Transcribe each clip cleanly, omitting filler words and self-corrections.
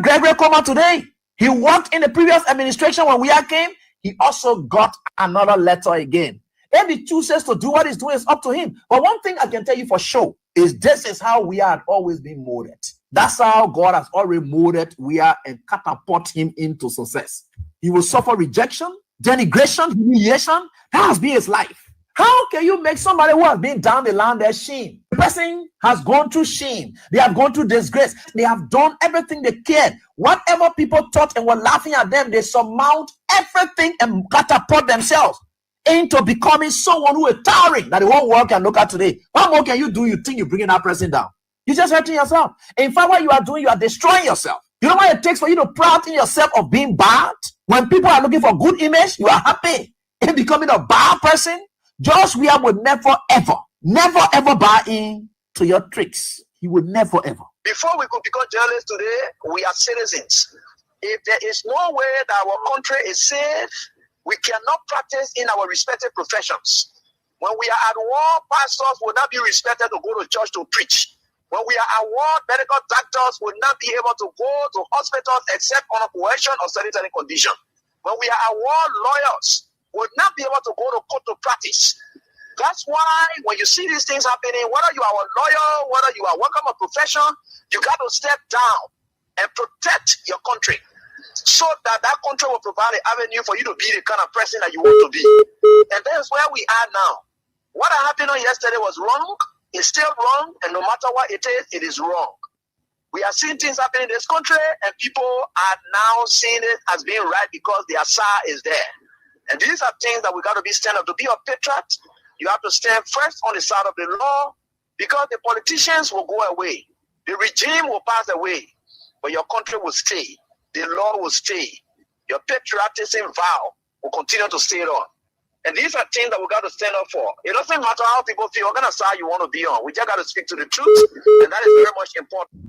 Gregory Coleman today. He worked in the previous administration when we came. He also got another letter again. If he chooses to do what he's doing, it's up to him. But one thing I can tell you for sure is this is how we had always been molded. That's how God has already molded we are and catapult him into success. He will suffer rejection, denigration, humiliation. That has been his life. How can you make somebody who has been down the line their shame? The person has gone through shame. They have gone through disgrace. They have done everything they cared. Whatever people thought and were laughing at them, they surmount everything and catapult themselves into becoming someone who is towering that the whole world can look at today. What more can you do? You think you're bringing that person down? You're just hurting yourself. In fact, what you are doing, you are destroying yourself. You know what it takes for you to pride in yourself of being bad? When people are looking for good image, you are happy in becoming a bad person. George Weah would never ever buy in to your tricks. He would never ever. Before we could become journalists today, we are citizens. If there is no way that our country is safe, we cannot practice in our respective professions. When we are at war, pastors will not be respected to go to church to preach. When we are at war, medical doctors will not be able to go to hospitals except on a coercion or sanitary condition. When we are at war, lawyers will not be able to go to court to practice. That's why when you see these things happening, whether you are a lawyer, whether you are working a profession, you got to step down and protect your country so that that country will provide an avenue for you to be the kind of person that you want to be. And that's where we are now. What happened on yesterday was wrong. It's still wrong. And no matter what it is wrong. We are seeing things happening in this country and people are now seeing it as being right because the Asa is there. And these are things that we got to be stand up. To be a patriot, you have to stand first on the side of the law because the politicians will go away. The regime will pass away, but your country will stay. The law will stay. Your patriotism vow will continue to stay on. And these are things that we got to stand up for. It doesn't matter how people feel, what kind of side you want to be on. We just got to speak to the truth, and that is very much important.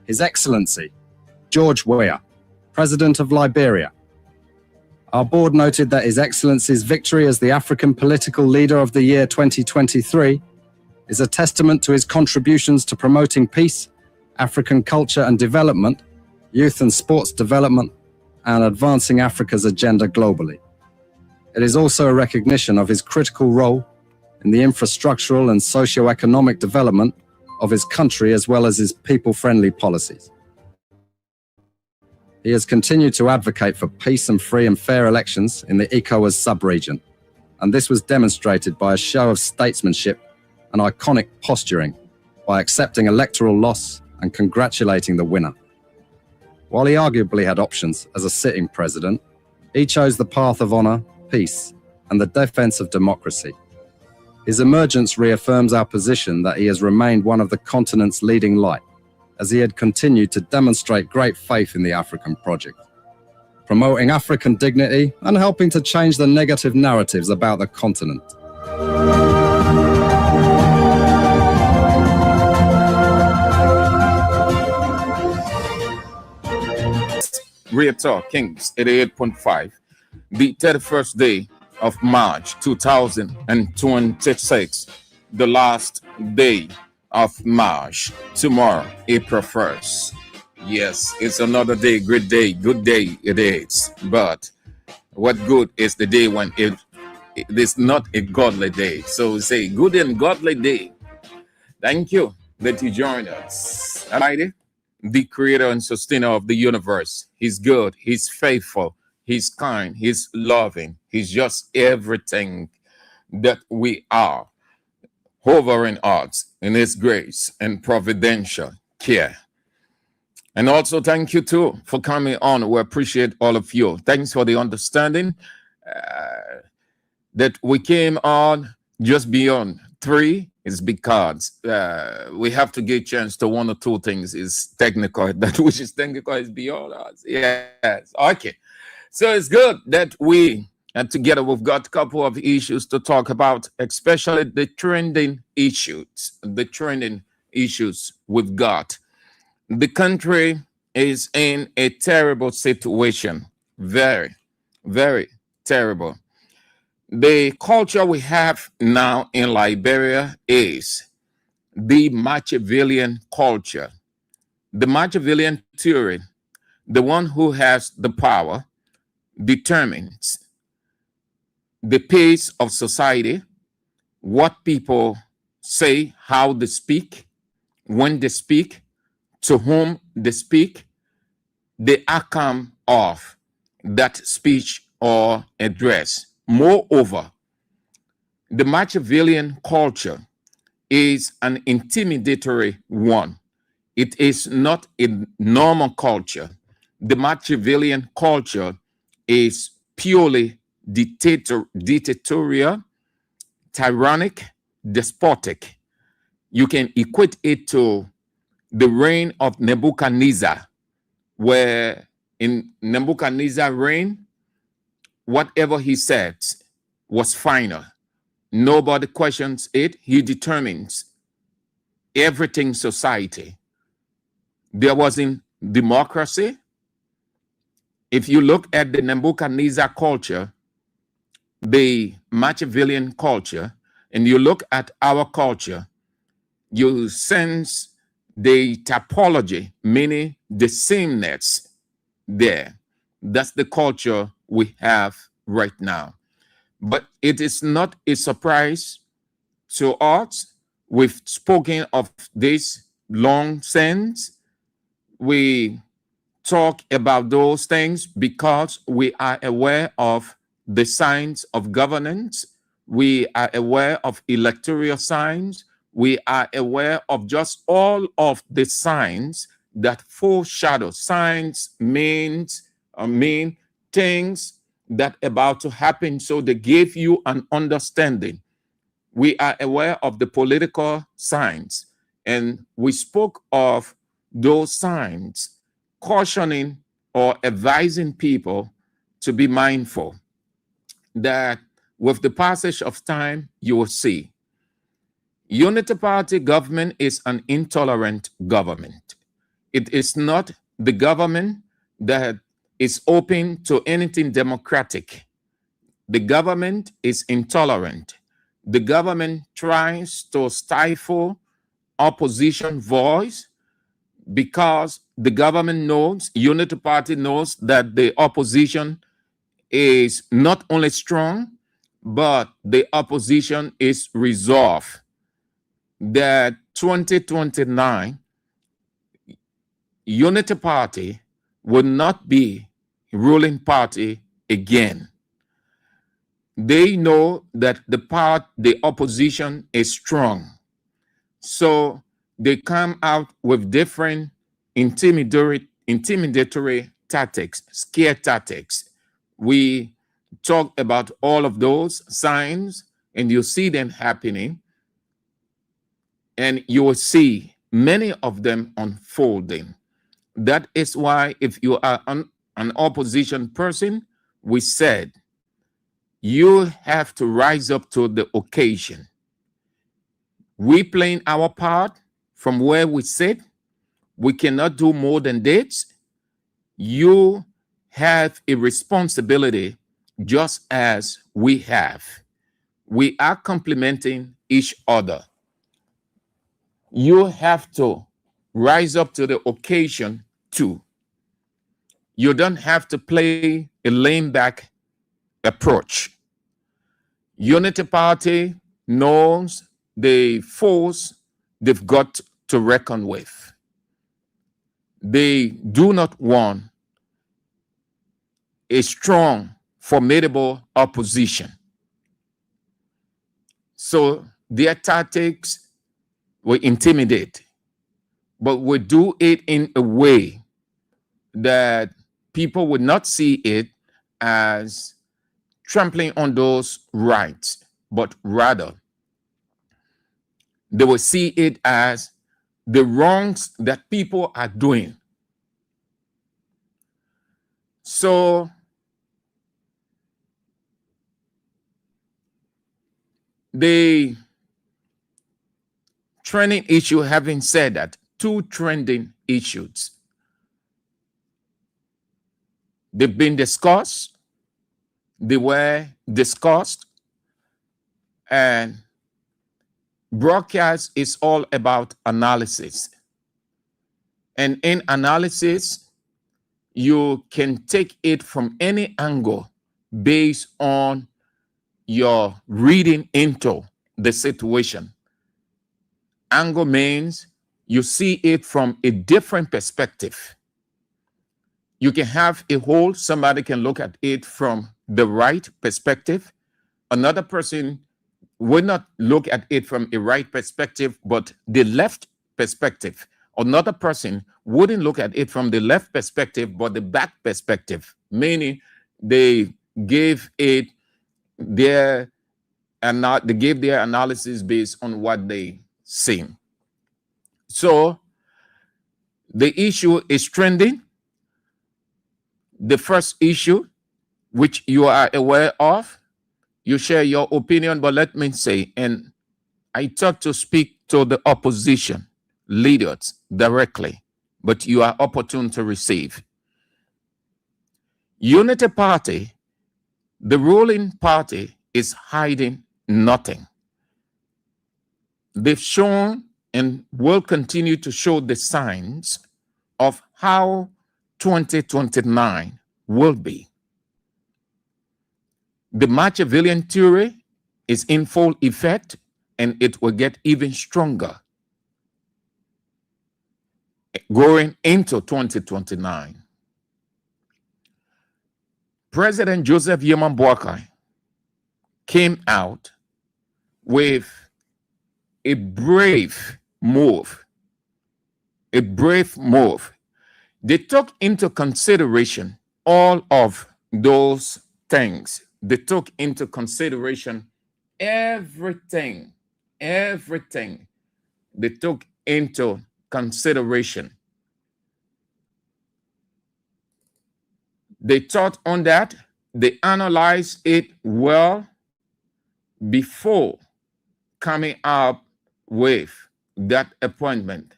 His Excellency, George Weah, President of Liberia. Our board noted that His Excellency's victory as the African Political Leader of the Year 2023 is a testament to his contributions to promoting peace, African culture and development, youth and sports development, and advancing Africa's agenda globally. It is also a recognition of his critical role in the infrastructural and socio-economic development of his country as well as his people-friendly policies. He has continued to advocate for peace and free and fair elections in the ECOWAS sub-region, and this was demonstrated by a show of statesmanship and iconic posturing by accepting electoral loss and congratulating the winner. While he arguably had options as a sitting president, he chose the path of honor, peace, and the defense of democracy. His emergence reaffirms our position that he has remained one of the continent's leading light, as he had continued to demonstrate great faith in the African project, promoting African dignity and helping to change the negative narratives about the continent. Real Talk Kings 88.5, the 31st day of March 2026, the last day of March, tomorrow, April 1st. Yes, it's another day, great day, good day it is. But what good is the day when it is not a godly day? So we say good and godly day. Thank you that you joined us. Almighty, the creator and sustainer of the universe. He's good, he's faithful, he's kind, he's loving, he's just everything that we are. Hovering odds in his grace and providential care. And also thank you too for coming on. We appreciate all of you. Thanks for the understanding that we came on just beyond 3 is because we have to give chance to 1 or 2 things is technical. That which is technical is beyond us. Yes. Okay. So it's good that we and together we've got a couple of issues to talk about, especially the trending issues we've got. The country is in a terrible situation. Very, very terrible. The culture we have now in Liberia is the Machiavellian culture. The Machiavellian theory, the one who has the power determines the pace of society, what people say, how they speak, when they speak, to whom they speak, the outcome of that speech or address. Moreover, the Machiavellian culture is an intimidatory one. It is not a normal culture. The Machiavellian culture is purely dictatorial, tyrannic, despotic. You can equate it to the reign of Nebuchadnezzar, where in Nebuchadnezzar's reign, whatever he said was final. Nobody questions it. He determines everything society. There wasn't democracy. If you look at the Nebuchadnezzar culture, the Machiavellian culture, and you look at our culture, you sense the typology, meaning the sameness there. That's the culture we have right now. But it is not a surprise to us. We've spoken of this long since. We talk about those things because we are aware of the signs of governance. We are aware of electoral signs. We are aware of just all of the signs that foreshadow. Signs mean things that about to happen, so they give you an understanding. We are aware of the political signs, and we spoke of those signs, cautioning or advising people to be mindful that with the passage of time, you will see Unity Party government is an intolerant government. It is not the government that is open to anything democratic. The government is intolerant. The government tries to stifle opposition voice because the government knows, Unity Party knows, that the opposition is not only strong, but the opposition is resolved that 2029 Unity Party will not be ruling party again. They know that the opposition is strong. So they come out with different intimidatory tactics, scare tactics. We talk about all of those signs, and you see them happening, and you will see many of them unfolding. That is why if you are an opposition person, we said you have to rise up to the occasion. We playing our part from where we sit. We cannot do more than this. You have a responsibility just as we have. We are complementing each other. You have to rise up to the occasion too. You don't have to play a lame back approach. Unity Party knows the force they've got to reckon with. They do not want a strong, formidable opposition. So their tactics will intimidate, but will do it in a way that people would not see it as trampling on those rights, but rather they will see it as the wrongs that people are doing. So the trending issue, having said that, two trending issues. They've been discussed. They were discussed And broadcast is all about analysis. And in analysis, you can take it from any angle based on your reading into the situation. Angle means you see it from a different perspective. You can have a whole, somebody can look at it from the right perspective. Another person would not look at it from a right perspective, but the left perspective. Another person wouldn't look at it from the left perspective, but the back perspective, meaning they gave it their they gave their analysis based on what they see. So the issue is trending. The first issue, which you are aware of, you share your opinion, but let me say, and I talk to speak to the opposition leaders directly, but you are opportune to receive. Unity Party, the ruling party, is hiding nothing. They've shown and will continue to show the signs of how 2029 will be. The Machiavellian theory is in full effect, and it will get even stronger going into 2029. President Joseph Yeman Boakai came out with a brave move. A brave move. They took into consideration all of those things. They took into consideration everything. They took into consideration. They thought on that. They analyzed it well before coming up with that appointment.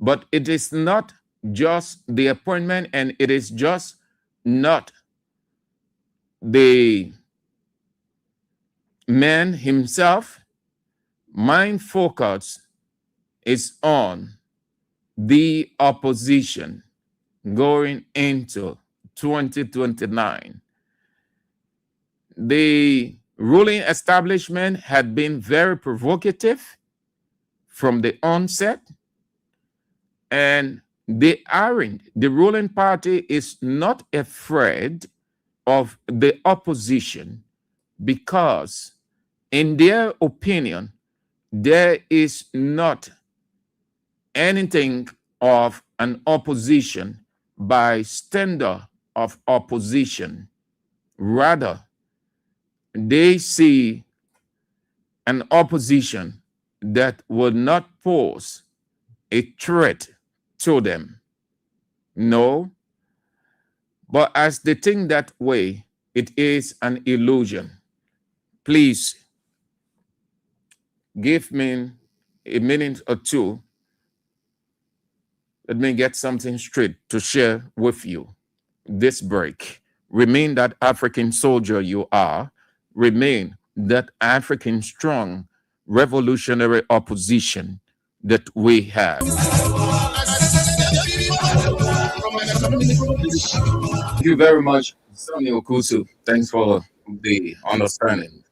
But it is not just the appointment, and it is just not the man himself. My focus is on the opposition going into 2029. The ruling establishment had been very provocative from the onset, and the ruling party is not afraid of the opposition because, in their opinion, there is not anything of an opposition by standard of opposition. Rather, they see an opposition that will not pose a threat to them. No, but as they think that way, it is an illusion. Please give me a minute or two. Let me get something straight to share with you. This break. Remain that African soldier you are. Remain that African strong revolutionary opposition that we have. Thank you very much, Sonny Okusu. Thanks for the understanding.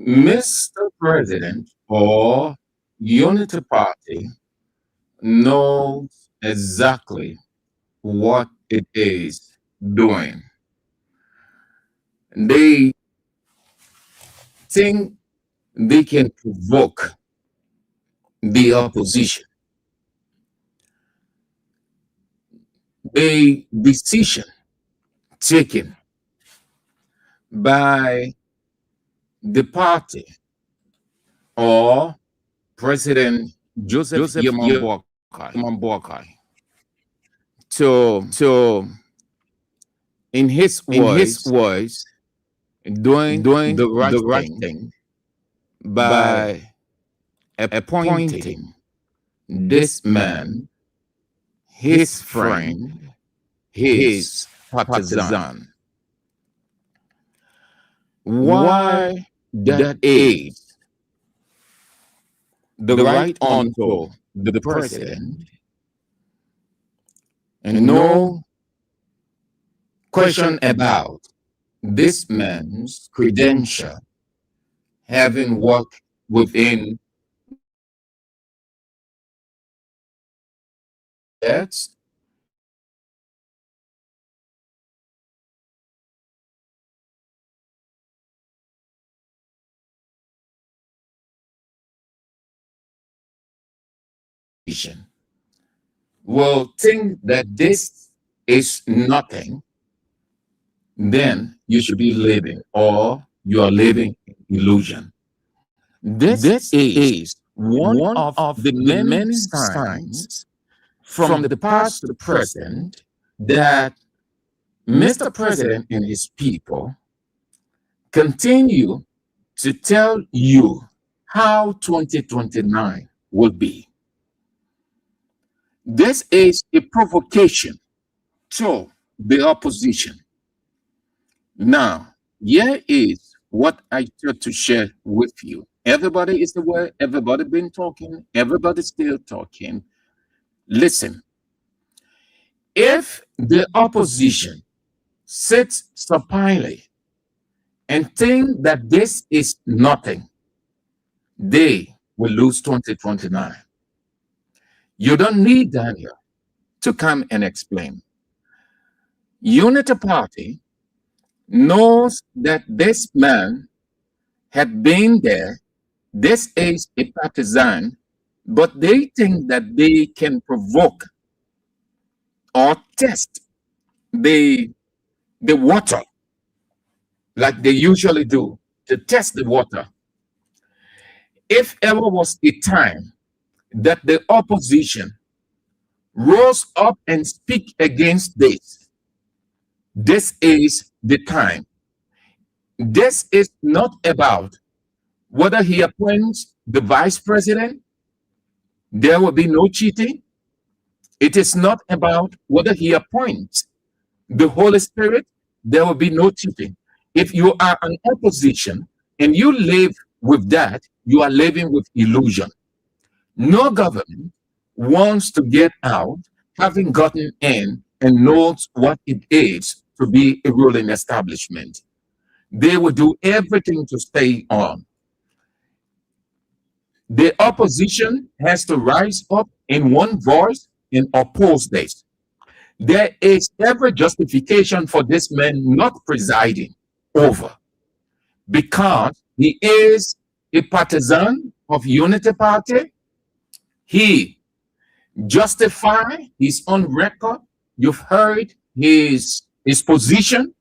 Mr. President or Unity Party knows exactly what it is doing. They think they can provoke the opposition. A decision taken by the party or President Joseph Yeman Boakai to in his voice doing the right thing by appointing this man, his friend, his partisan. Why that is the right unto the president, and no question about this man's credential having worked within that's will think that this is nothing, then you should be living or you are living illusion. This is one of the many signs from the past to the present that Mr. President and his people continue to tell you how 2029 will be. This is a provocation to the opposition. Now, here is what I try to share with you. Everybody is aware, everybody been talking, everybody still talking. Listen, if the opposition sits supinely and think that this is nothing, they will lose 2029. You don't need Daniel to come and explain. Unity Party knows that this man had been there. This is a partisan, but they think that they can provoke or test the water like they usually do, to test the water. If ever was a time that the opposition rose up and speak against this, this is the time. This is not about whether he appoints the vice president, there will be no cheating. It is not about whether he appoints the Holy Spirit, there will be no cheating. If you are an opposition and you live with that, you are living with illusion. No government wants to get out having gotten in and knows what it is to be a ruling establishment. They will do everything to stay on. The opposition has to rise up in one voice and oppose this. There is every justification for this man not presiding over, because he is a partisan of Unity Party. He justified his own record. You've heard his position.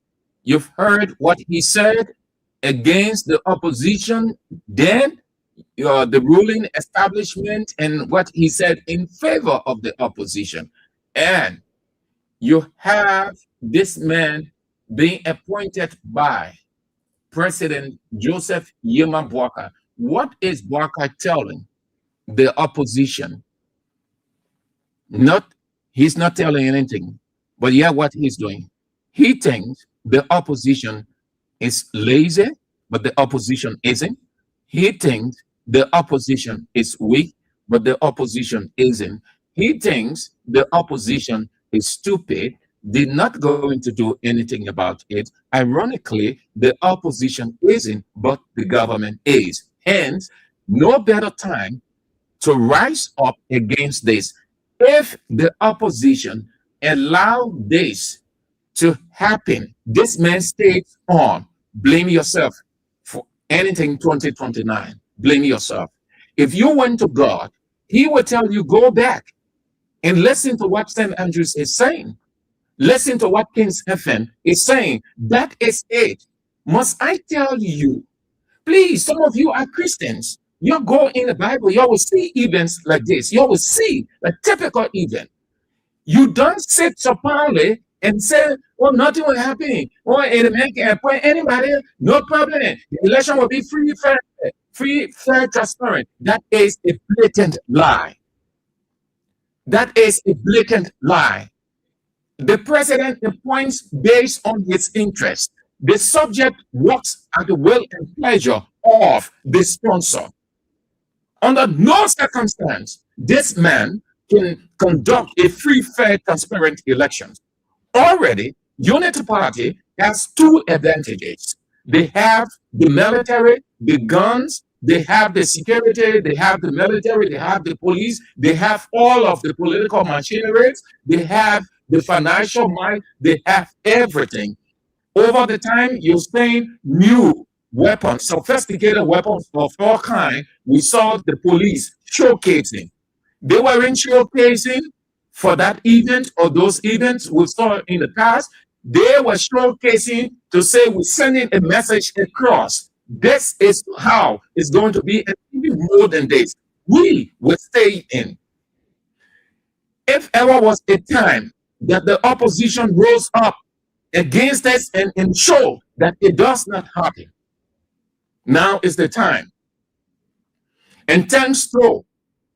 You've heard what he said against the opposition, then the ruling establishment, and what he said in favor of the opposition. And you have this man being appointed by President Joseph Yema Boakai. What is Boakai telling the opposition? He's not telling anything, but yeah, what he's doing. He thinks the opposition is lazy, but the opposition isn't. He thinks the opposition is weak, but the opposition isn't. He thinks the opposition is stupid. They're not going to do anything about it. Ironically, the opposition isn't, but the government is. Hence, no better time to rise up against this. If the opposition allow this to happen, this man stays on. Blame yourself for anything 2029. Blame yourself. If you went to God, he will tell you, go back and listen to what St. Andrews is saying. Listen to what King Stephen is saying. That is it. Must I tell you? Please, some of you are Christians. You go in the Bible, you will see events like this. You will see a typical event. You don't sit supinely and say, well, nothing will happen. Or a man can appoint anybody, no problem. The election will be free, fair, transparent. That is a blatant lie. That is a blatant lie. The president appoints based on his interest. The subject works at the will and pleasure of the sponsor. Under no circumstance, this man can conduct a free, fair, transparent election. Already, Unity Party has two advantages. They have the military, the guns, they have the security, they have the military, they have the police, they have all of the political machineries, they have the financial might, they have everything. Over the time, you're saying new weapons, sophisticated weapons of all kinds. We saw the police showcasing. They weren't showcasing for that event or those events we saw in the past. They were showcasing to say we're sending a message across. This is how it's going to be, and even more than this. We will stay in. If ever was a time that the opposition rose up against us and ensure that it does not happen, now is the time. And thanks to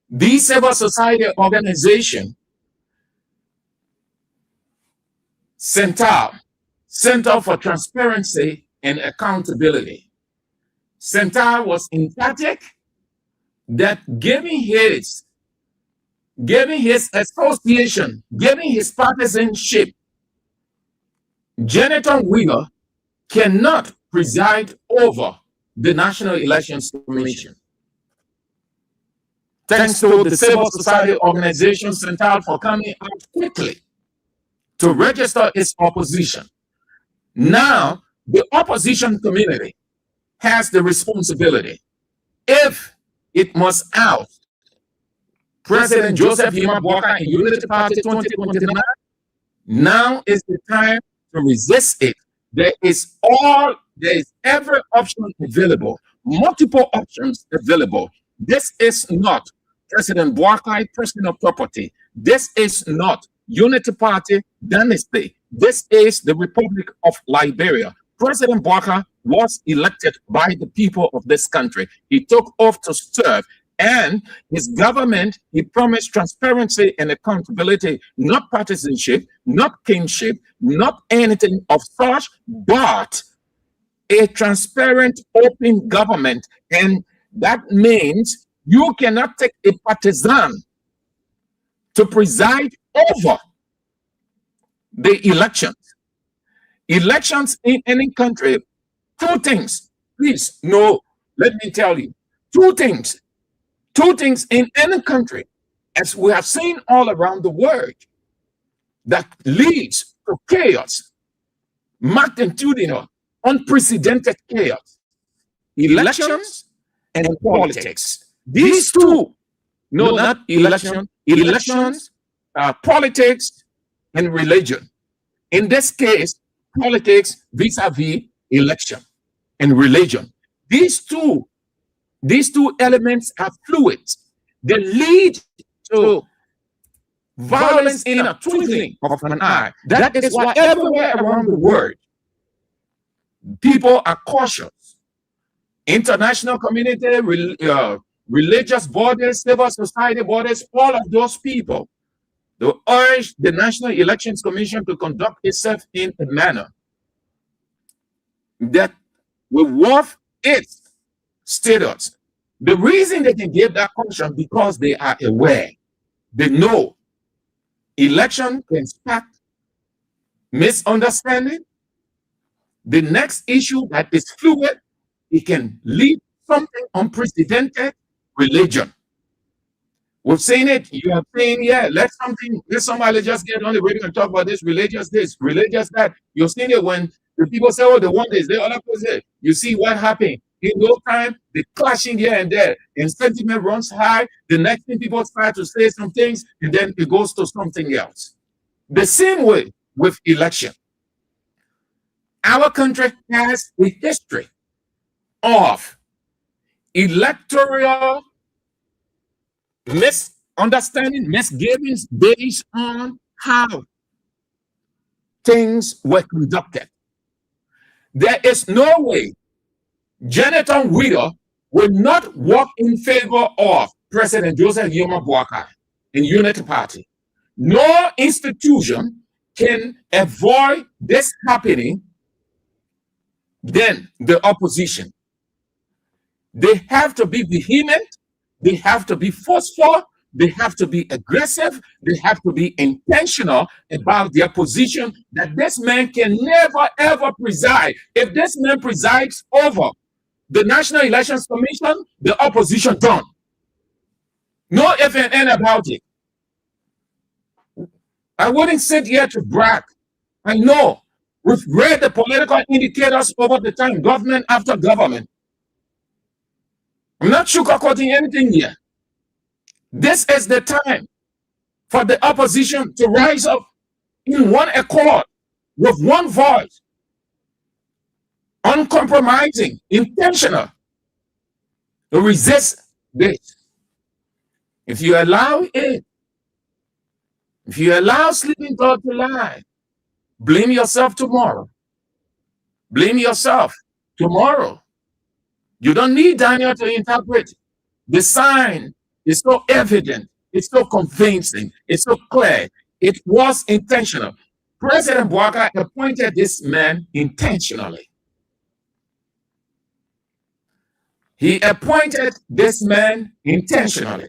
the civil society organization, Center for Transparency and Accountability. Center was emphatic that giving his association, giving his partisanship, Jonathan Wheeler cannot preside over the National Elections Commission. Thanks to the civil society organization Center for coming out quickly to register its opposition. Now, the opposition community has the responsibility. If it must out President Joseph Yuma Boakai in Unity Party 2029, now is the time to resist it. There is every option available, multiple options available. This is not President Boakai personal property. This is not Unity Party dynasty. This is the Republic of Liberia. President Boakai was elected by the people of this country. He took oath to serve, and his government, he promised transparency and accountability, not partisanship, not kingship, not anything of such, but a transparent, open government. And that means you cannot take a partisan to preside over the elections. Elections in any country, two things, please, no, let me tell you, two things in any country, as we have seen all around the world, that leads to chaos, magnitudinal, unprecedented chaos: elections and politics. These two, no, not elections, politics and religion. In this case, politics vis-a-vis election and religion. These two elements are fluid. They lead to violence in a twinkling of an eye. That is why everywhere around the world, people are cautious. International community, religious bodies, civil society bodies, all of those people, they urge the National Elections Commission to conduct itself in a manner that will worth its status. The reason they can give that caution, because they are aware, they know election can spark misunderstanding. The next issue that is fluid, it can lead something unprecedented: religion. We've seen it. You are saying, yeah, let somebody just get on the radio and talk about this, religious that. You've seen it when the people say, oh, the one is the other person. You see what happened. In no time, the clashing here and there, and sentiment runs high. The next thing, people try to say some things, and then it goes to something else. The same way with election. Our country has a history of electoral misunderstanding, misgivings based on how things were conducted. There is no way Jonathan Wheeler will not work in favor of President Joseph Yuma Boakai in Unity Party. No institution can avoid this happening than the opposition. They have to be vehement. They have to be forceful. They have to be aggressive. They have to be intentional about their position that this man can never, ever preside. If this man presides over the National Elections Commission, the opposition done. No if and N about it. I wouldn't sit here to brag. I know. We've read the political indicators over the time, government after government. I'm not sugarcoating anything here. This is the time for the opposition to rise up in one accord, with one voice, uncompromising, intentional, to resist this. If you allow it, if you allow sleeping God to lie, blame yourself tomorrow. Blame yourself tomorrow. You don't need Daniel to interpret. The sign is so evident. It's so convincing. It's so clear. It was intentional. President Bouaka appointed this man intentionally. He appointed this man intentionally.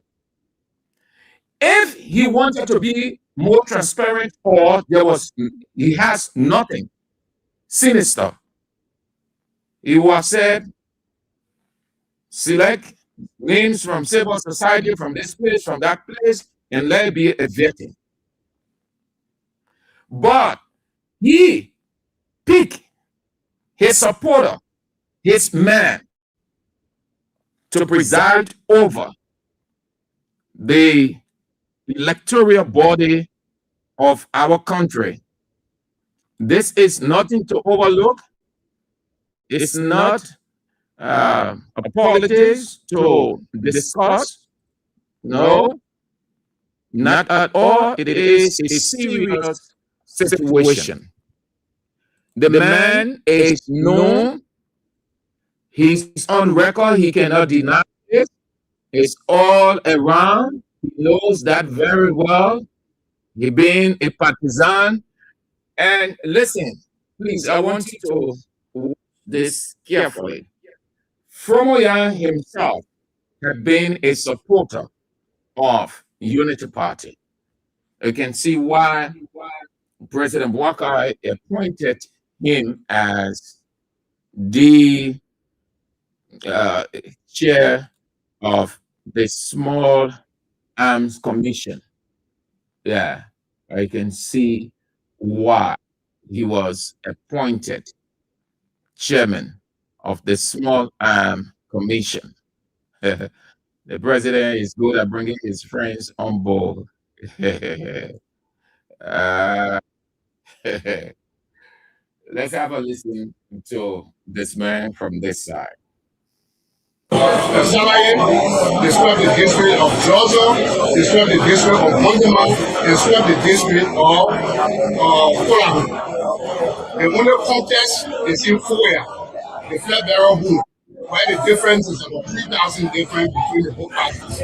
If he wanted to be more transparent, or he has nothing sinister, he would have said, select names from civil society, from this place, from that place, and let it be a vetting. But he picked his supporter, his man, to preside over the electoral body of our country. This is nothing to overlook. It's not a politics to discuss. No, not at all. It is a serious situation. The man is known. He's on record. He cannot deny it. It's all around. He knows that very well. He being a partisan. And listen, please, I want you to watch this carefully. Fromoya himself had been a supporter of Unity Party. You can see why President Bouaka appointed him as the chair of the Small Arms Commission. Yeah, I can see why he was appointed chairman of the Small Arms Commission. The president is good at bringing his friends on board. Let's have a listen to this man from this side. Describe the district of Georgia, describe the district of Montemouth, describe the district of Fulham. The only contest is in Foya, the flat barrel boom, where the difference is about 3,000 difference between the both parties.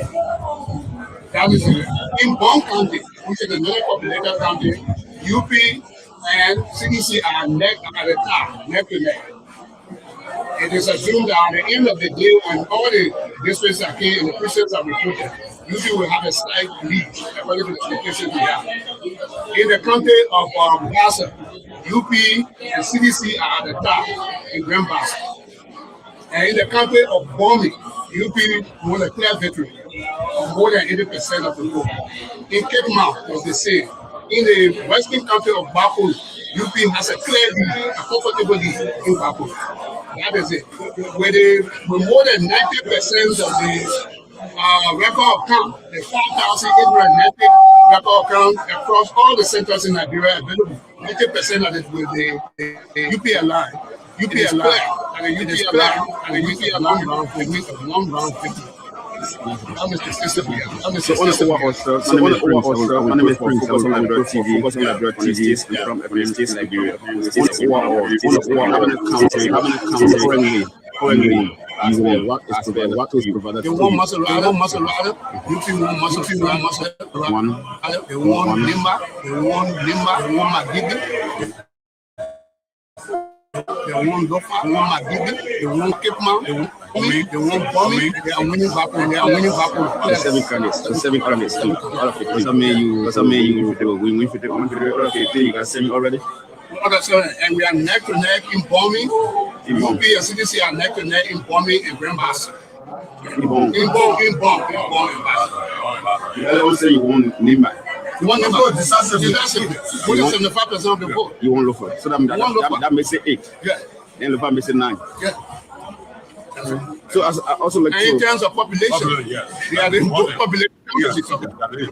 That is in Bond County, which is the non-populated county. UP and CDC are neck at the top, neck to neck. It is assumed that at the end of the day, when all the districts are clear and the precincts are recruited, UP will have a slight lead according to the expectations we have. In the county of Bassa, UP and CDC are at the top in Grand Bassa. And in the county of Bomi, UP won a clear victory of more than 80% of the vote. In Cape Mount was the same. In the western county of Bako, UP has a clear lead, a comfortable lead in Bako. That is it. With more than 90% of the record count, the 4,890 record count across all the centers in Nigeria available, 90% of it with the UP alive. UP alive, and the UP alive, and the UP alive, with a long round victory. I'm Mr. System. I'm Mr. System. My name is Prince. I was on Electoral TV. From every state in Nigeria. It's overall. Currently, what is provided. They want Maserati. UP want Maserati. They want Limba. They want Magibi. They want Lofa, they want Madibi, they want Cape Mount, they want Bomi, they want Bomi, they are winning Vapo, they are winning Vapo. The 7 candidates, the 7 candidates, all of it. Does that mean you win for the all of it? You can send me already? And we are neck to neck in Bomi. UP and CDC are neck to neck in Bomi and Grand Bass. In Bom. I would say you won't name back. You want to vote decisively. More than 75% of the vote. You won't look for it. So that makes it 8. Yeah. Then Lofa makes it 9. Yeah. So I also like in terms of population, they are the population.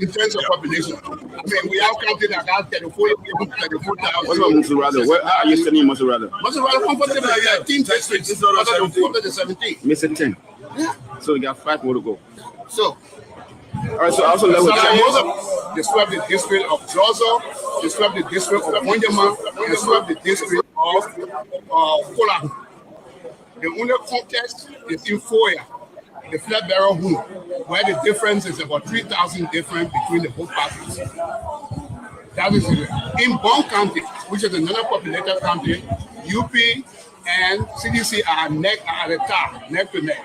In terms of population, I mean, we have counted about 34,000. What about Monserrado? Where are you sending Monserrado? Monserrado comfortable at 10 districts instead of 17. Miss it 10. Yeah. So we got 5 more to go. So. All right, so I also level describe the district of Georgia, describe the district of Wanyama, describe the district of Kola. The only contest is in Foya, the flat barrel home, where the difference is about 3,000 difference between the both parties. That is it. In Bon County, which is another populated county, UP and CDC are at the top, neck to neck.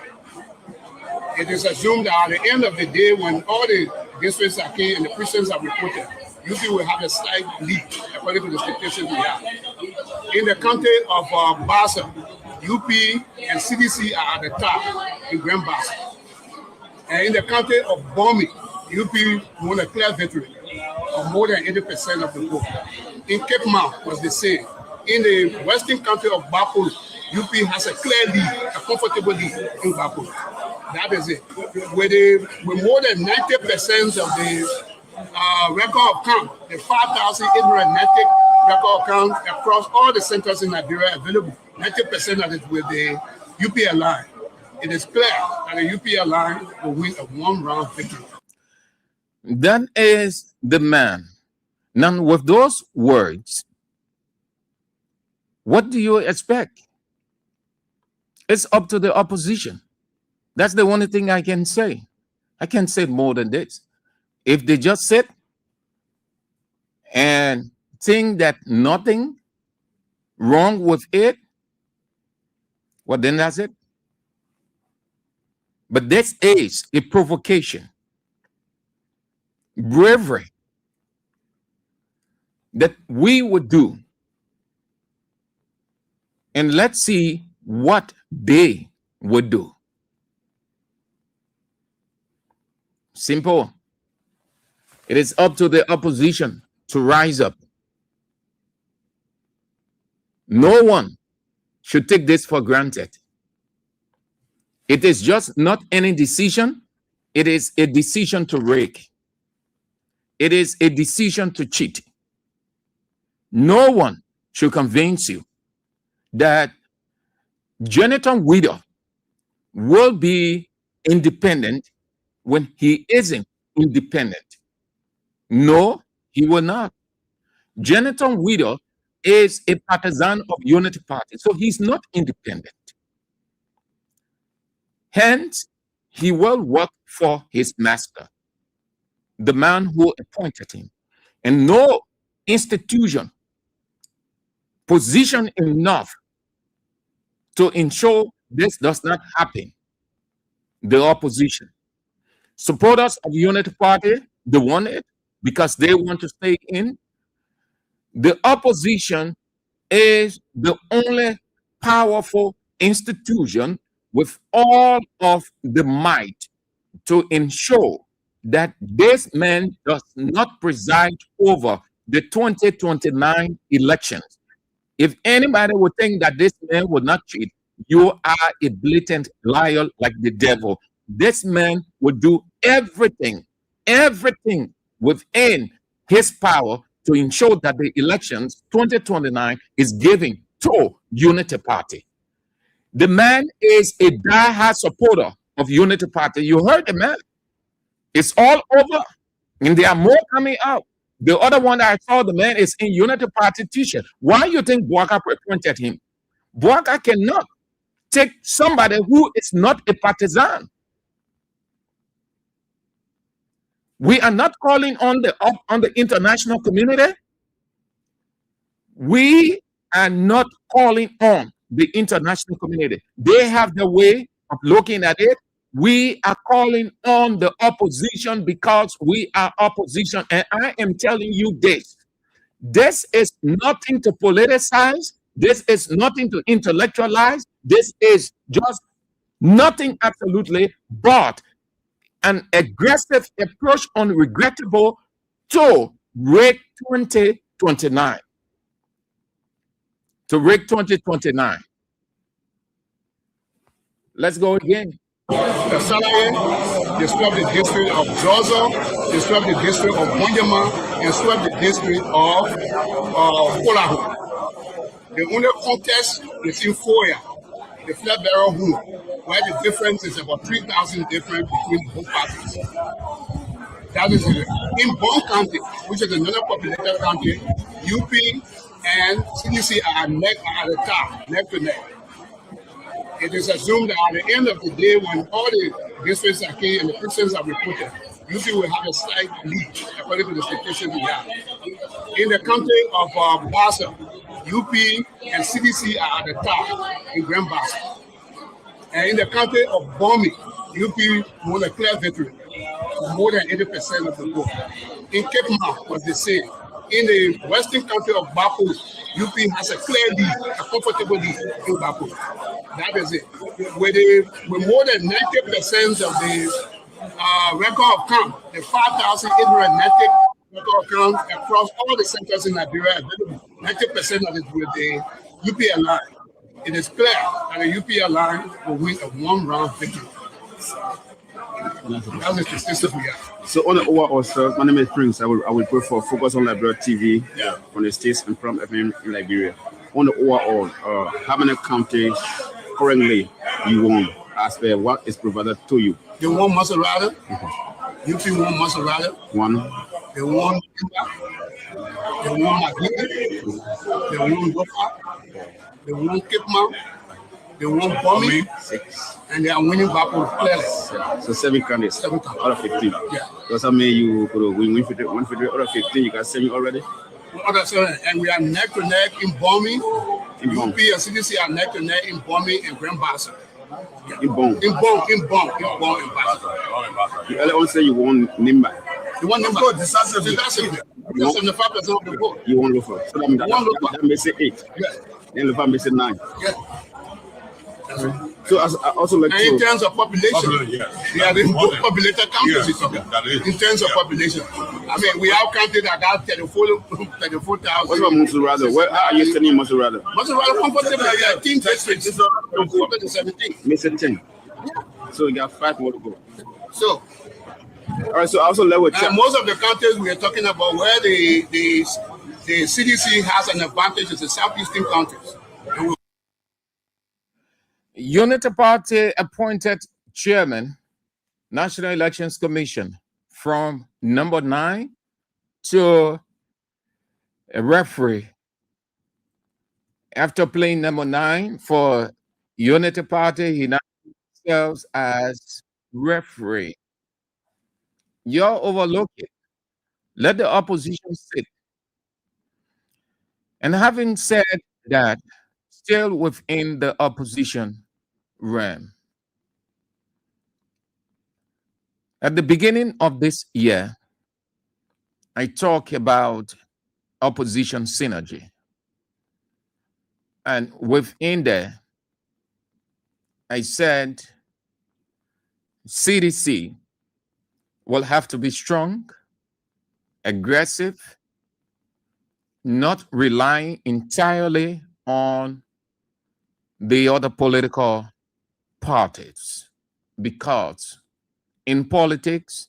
It is assumed that at the end of the day, when all the districts are key and the precincts are reported, UP will have a slight lead, according to the expectations we have. In the county of Bassa, UP and CDC are at the top in Grand Bassa. And in the county of Bomi, UP won a clear victory of more than 80% of the vote. In Cape Mount was the same. In the western county of Bapo, UP has a clear lead, a comfortable lead in Bapo. That is it. With more than 90% of the record of count, the 5,890 record of count across all the centers in Nigeria available, 90% of it with the UP line. It is clear that the UP line will win a one-round victory. That is the man. Now, with those words, what do you expect? It's up to the opposition. That's the only thing I can say. I can't say more than this. If they just sit and think that nothing wrong with it, well, then that's it. But this is a provocation, bravery that we would do. And let's see what they would do. Simple. It is up to the opposition to rise up. No one should take this for granted. It is just not any decision. It is a decision to rake. It is a decision to cheat. No one should convince you that Jonathan Widow will be independent when he isn't independent. No, he will not. Jonathan Widow is a partisan of Unity Party, so he's not independent. Hence, he will work for his master, the man who appointed him. And no institution positioned enough to ensure this does not happen. The opposition. Supporters of Unity Party, they want it because they want to stay in. The opposition is the only powerful institution with all of the might to ensure that this man does not preside over the 2029 elections. If anybody would think that this man would not cheat, you are a blatant liar like the devil. This man would do everything within his power to ensure that the elections 2029 is given to Unity Party. The man is a die-hard supporter of Unity Party. You heard the man. It's all over, and there are more coming out. The other one that I saw, the man is in Unity Party t-shirt. Why you think Bouaka appointed him? Bouaka cannot take somebody who is not a partisan. We are not calling on the international community. We are not calling on the international community. They have the way of looking at it. We are calling on the opposition because we are opposition. And I am telling you this. This is nothing to politicize. This is nothing to intellectualize. This is just nothing absolutely but an aggressive approach, unregrettable, to rig 2029. To rig 2029. Let's go again. The salary, they swept the district of Georgia, they swept the district of Wanyama, and swept the district of Kolahu. The only contest is in Foya, the flat barrel room, where the difference is about 3,000 difference between both parties. That is it. In Bond County, which is another populated county, UP and CDC are at the top, neck to neck. It is assumed that at the end of the day, when all the districts are key and the precincts are reported, UP will have a slight lead according to the statistics we have. In the county of Bassa, UP and CDC are at the top in Grand Bassa. And in the county of Bomi, UP won a clear victory for more than 80% of the vote. In Cape Mount was the same. In the western county of Bapu, UP has a clear lead, a comfortable lead in Bapu. That is it. With more than 90% of the record of count, the 5,890 record of count across all the centers in Nigeria, 90% of it with the UP line. It is clear that the UP line will win a one-round victory. That's the statistics we have. So on the overall, sir, my name is Prince. I will prefer focus on Liberia TV on the States and from FM in Liberia. On the overall, how many counties currently you won as per what is provided to you? They won Maserati. UP won Maserati. One. They won They won Magidi. They won Dofa. They won Cape Mount. They won Bomi. 6. And they are winning Bapu clearly. So 7 candidates out of 15. Yeah. Does that mean you could win 150 out of 15? You got 7 already? And we are neck to neck in Bomi. UP and CDC are neck to neck in Bomi and Grand Bassa. Yeah. In Bong. In Bassa. You earlier on say you won Nimba. You won Nimba. Decisively. 75% of the vote. You won Lofa. So that makes it 8. Yeah. Then Lofa makes it 9. Yeah. So I also like in terms of population, we are the most populated counties. In terms of population, I mean, we have counted that got 34,000. What about Monserrado? Where are you standing in Monserrado? Monserrado comfortably, 18 districts from 14 to 17. Makes it 10. So we got 5 more to go. So, all right. So I also level check. Most of the counties we are talking about where the CDC has an advantage is the southeastern counties. Unity Party appointed chairman, National Elections Commission, from number 9 to a referee. After playing number 9 for Unity Party, he now serves as referee. You're overlooking. Let the opposition sit. And having said that, still within the opposition realm. At the beginning of this year, I talked about opposition synergy. And within there, I said CDC will have to be strong, aggressive, not relying entirely on the other political parties, because in politics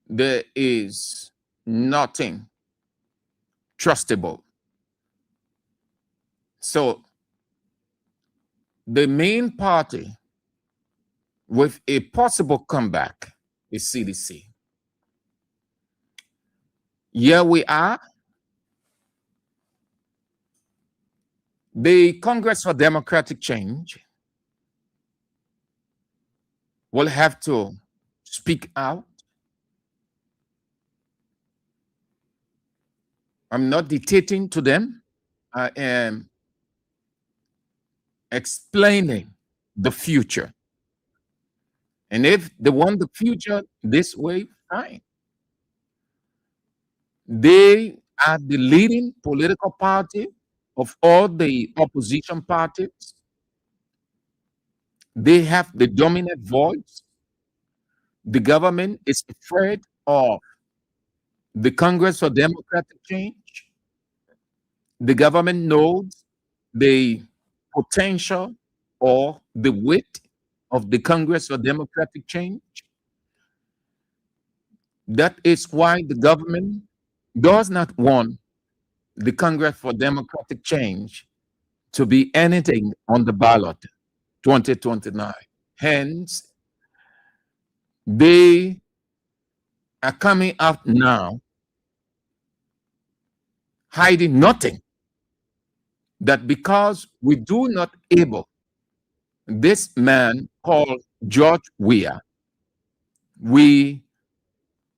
there is nothing trustable. So the main party with a possible comeback is CDC. Here we are. The Congress for Democratic Change will have to speak out. I'm not dictating to them. I am explaining the future. And if they want the future this way, fine. They are the leading political party of all the opposition parties. They have the dominant voice. The government is afraid of the Congress for Democratic Change. The government knows the potential or the weight of the Congress for Democratic Change. That is why the government does not want the Congress for Democratic Change to be anything on the ballot 2029. Hence, they are coming out now hiding nothing, that because we do not able this man called George Weah, we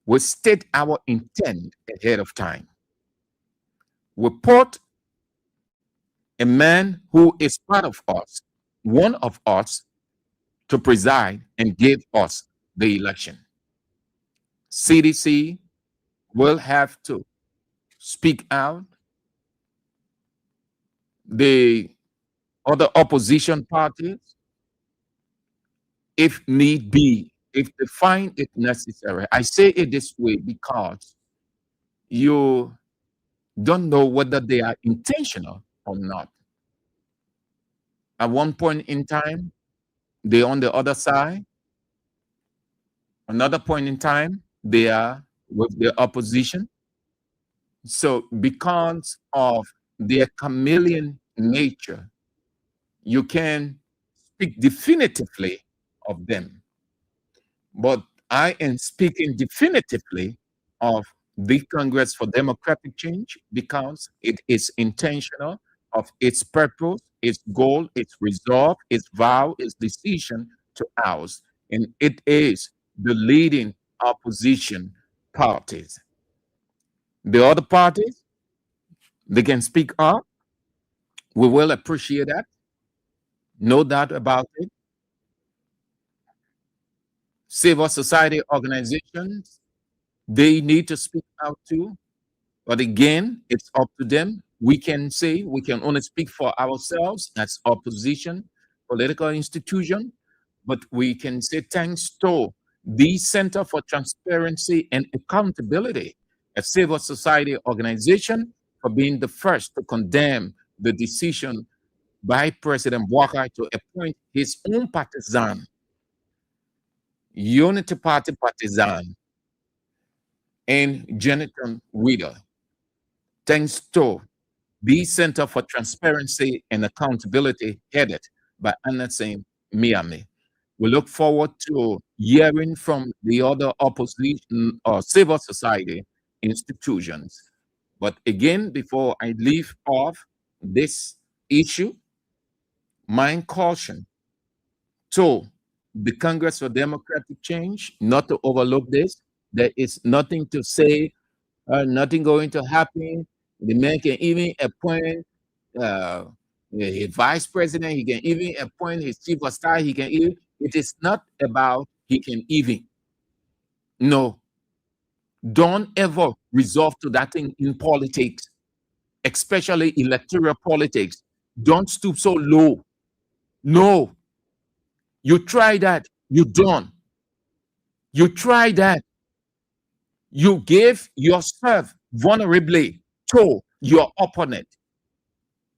will state our intent ahead of time. We put a man who is part of us, one of us, to preside and give us the election. CDC will have to speak out. The other opposition parties, if need be, if they find it necessary. I say it this way because you don't know whether they are intentional or not. At one point in time, they're on the other side. Another point in time, they are with the opposition. So because of their chameleon nature, you can speak definitively of them. But I am speaking definitively of the Congress for Democratic Change because it is intentional of its purpose, its goal, its resolve, its vow, its decision to oust. And it is the leading opposition parties. The other parties, they can speak up. We will appreciate that. No doubt about it. Civil society organizations, they need to speak out too. But again, it's up to them. We can say we can only speak for ourselves as opposition, political institution, but we can say thanks to the Center for Transparency and Accountability, a civil society organization, for being the first to condemn the decision by President Walker to appoint his own partisan, Unity Party partisan, and Jonathan Widow. Thanks to the Center for Transparency and Accountability, headed by Anderson Miami. We look forward to hearing from the other opposition or civil society institutions. But again, before I leave off this issue, my caution to the Congress for Democratic Change not to overlook this. There is nothing to say, nothing going to happen. The man can even appoint a vice president. He can even appoint his chief of staff. He can even. It is not about he can even. No. Don't ever resolve to that thing in politics, especially electoral politics. Don't stoop so low. No. You try that. You don't. You try that. You give yourself vulnerably to your opponent.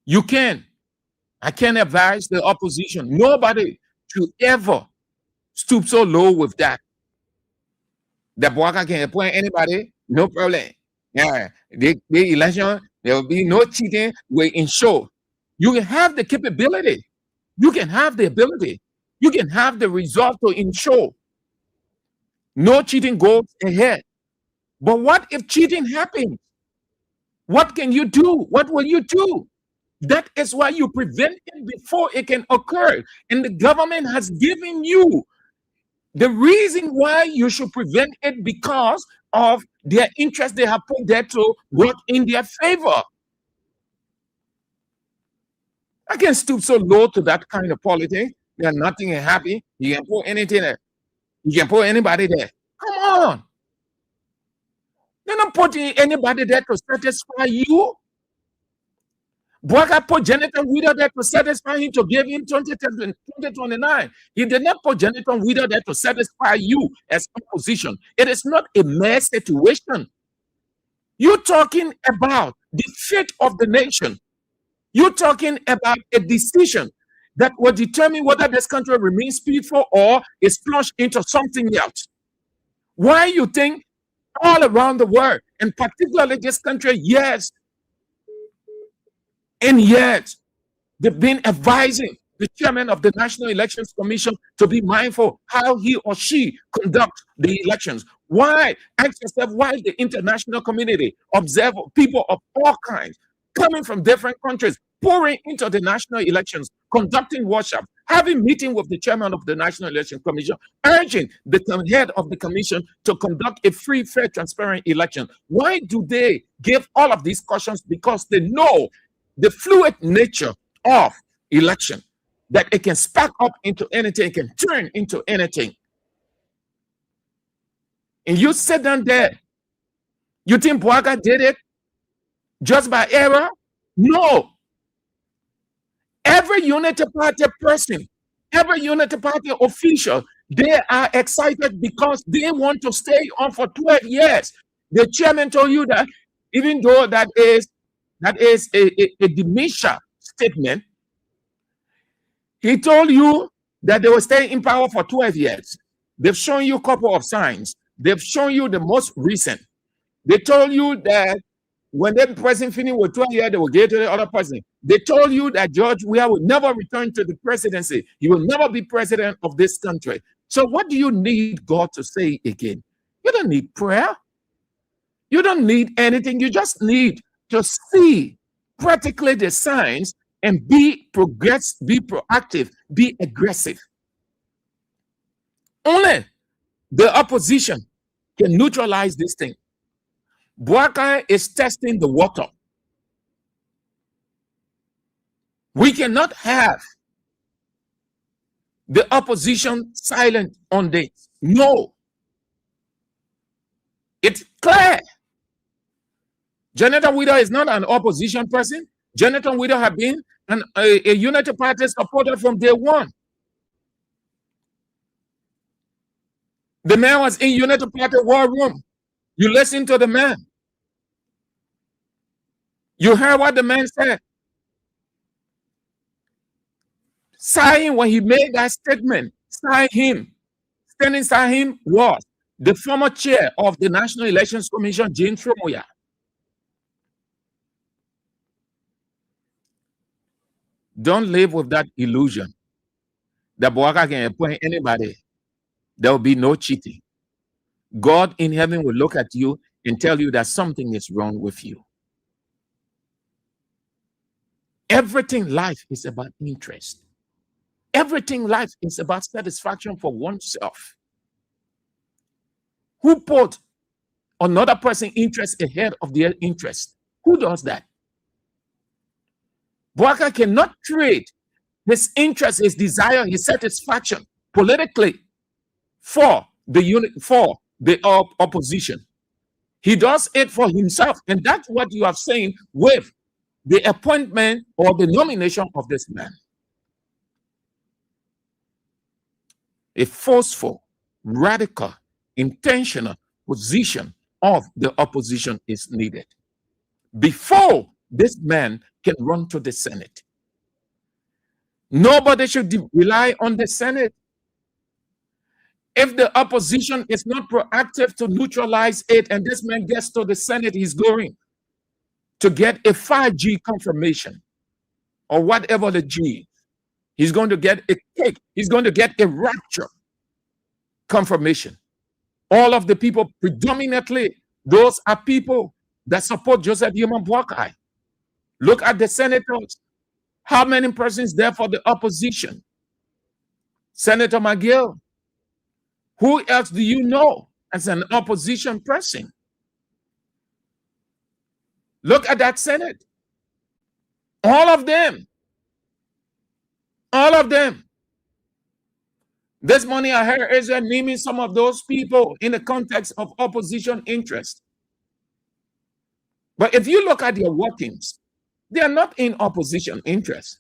You can. I can advise the opposition. Nobody should ever stoop so low with that. The Boaka can appoint anybody, no problem. Yeah, the election, there will be no cheating. We ensure you can have the capability. You can have the ability. You can have the resolve to ensure no cheating goes ahead. But what if cheating happens? What can you do? What will you do? That is why you prevent it before it can occur. And the government has given you the reason why you should prevent it because of their interest they have put there to work in their favor. I can't stoop so low to that kind of politics. There's nothing happy. You can put anything there. You can put anybody there. Come on. They're not putting anybody there to satisfy you. Bwaka put Jonathan Widow there to satisfy him, to give him 2029. He did not put Jonathan Widow there to satisfy you as opposition. It is not a mere situation. You're talking about the fate of the nation. You're talking about a decision that will determine whether this country remains peaceful or is plunged into something else. Why you think all around the world, and particularly this country, yes, and yet they've been advising the chairman of the National Elections Commission to be mindful how he or she conducts the elections. Why? Ask yourself why the international community observe people of all kinds coming from different countries, pouring into the national elections, conducting workshops, having meeting with the chairman of the National Election Commission, urging the head of the commission to conduct a free, fair, transparent election. Why do they give all of these cautions? Because they know the fluid nature of election, that it can spark up into anything, it can turn into anything. And you sit down there, you think Bwaka did it just by error? No. Every Unity Party person, every Unity Party official, they are excited because they want to stay on for 12 years. The chairman told you that, even though that is a dementia statement, he told you that they will stay in power for 12 years. They've shown you a couple of signs. They've shown you the most recent. They told you that when the president finished with 12 years, they will give to the other person. They told you that George Weah will never return to the presidency. He will never be president of this country. So what do you need God to say again? You don't need prayer. You don't need anything. You just need to see practically the signs and be proactive, be aggressive. Only the opposition can neutralize this thing. Bwaka is testing the water. We cannot have the opposition silent on this. No. It's clear. Jonathan Widow is not an opposition person. Jonathan Widow has been a Unity Party supporter from day one. The man was in Unity Party war room. You listen to the man. You heard what the man said. Signing when he made that statement, standing beside him was the former chair of the National Elections Commission, James Romoya. Don't live with that illusion that Bwaka can appoint anybody. There will be no cheating. God in heaven will look at you and tell you that something is wrong with you. Everything life is about interest. Everything life is about satisfaction for oneself. Who put another person's interest ahead of their interest? Who does that? Bwaka cannot trade his interest, his desire, his satisfaction politically for the opposition. He does it for himself, and that's what you are saying with the appointment or the nomination of this man. A forceful, radical, intentional position of the opposition is needed before this man can run to the Senate. Nobody should rely on the Senate. If the opposition is not proactive to neutralize it and this man gets to the Senate, he's going to get a 5G confirmation or whatever the G. He's going to get a cake. He's going to get a rapture confirmation. All of the people, predominantly, those are people that support Joseph Yuma Bwaka. Look at the senators. How many persons there for the opposition? Senator McGill. Who else do you know as an opposition person? Look at that Senate. All of them All of them. This morning I heard Israel naming some of those people in the context of opposition interest. But if you look at their workings, they are not in opposition interest.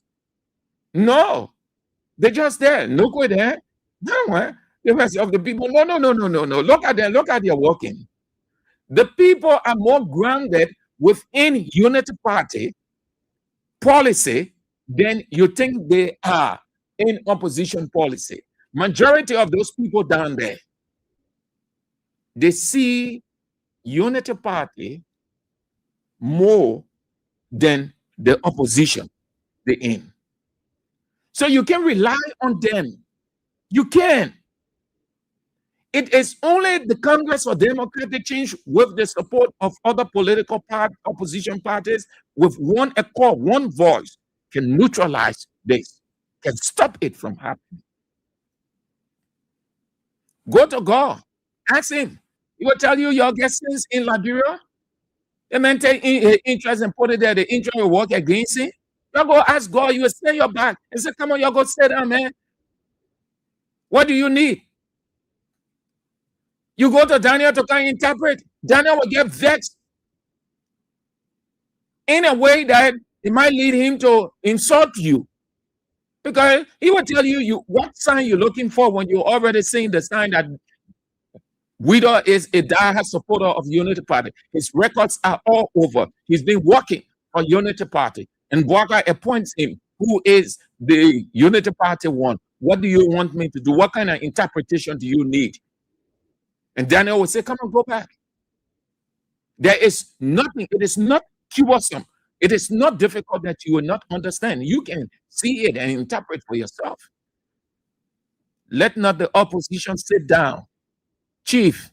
No, they're just there. Look with there. The rest of the people. No. Look at them. Look at their working. The people are more grounded within unity party policy than you think they are in opposition policy. Majority of those people down there, they see unity party more than the opposition they're in. So you can rely on them. You can. It is only the Congress for Democratic Change with the support of other political opposition parties with one accord, one voice can neutralize this, can stop it from happening. Go to God. Ask him. He will tell you your guesses in Liberia. The maintain interest and put it there. The interest will work against it. You go ask God. You will stay your back and say, come on, you go sit down, man. What do you need? You go to Daniel to kind of interpret. Daniel will get vexed in a way that it might lead him to insult you. Because he will tell you what sign you're looking for when you're already seeing the sign that Guido is a diehard supporter of Unity Party. His records are all over. He's been working on Unity Party. And Bwaga appoints him, who is the Unity Party one. What do you want me to do? What kind of interpretation do you need? And Daniel will say, come on, go back. There is nothing. It is not cumbersome. It is not difficult that you will not understand. You can see it and interpret for yourself. Let not the opposition sit down. Chief,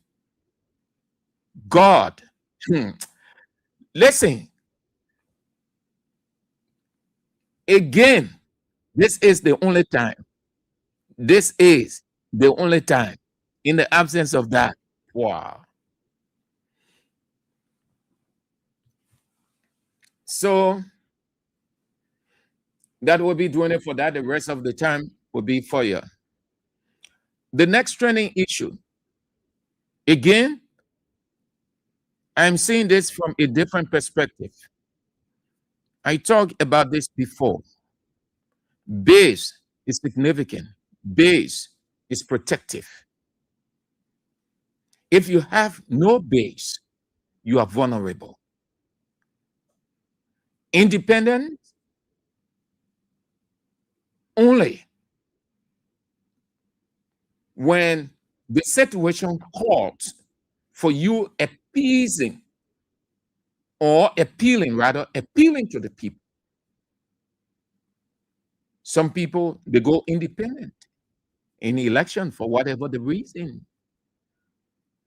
God, listen. Again, this is the only time. This is the only time. In the absence of that, wow. So that will be doing it for that. The rest of the time will be for you. The next trending issue. Again, I'm seeing this from a different perspective. I talked about this before. Base is significant. Base is protective. If you have no base, you are vulnerable. Independent only when the situation calls for you appeasing or appealing to the people. Some people, they go independent in the election for whatever the reason.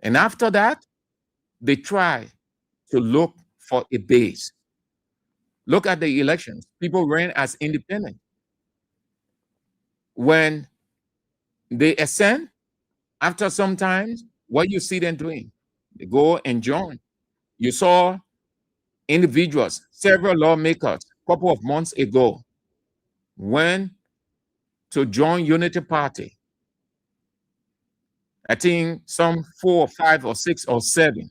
And after that, they try to look for a base. Look at the elections. People ran as independent. When they ascend, after some time, what you see them doing? They go and join. You saw individuals, several lawmakers, a couple of months ago, went to join Unity Party. I think some 4 or 5 or 6 or 7.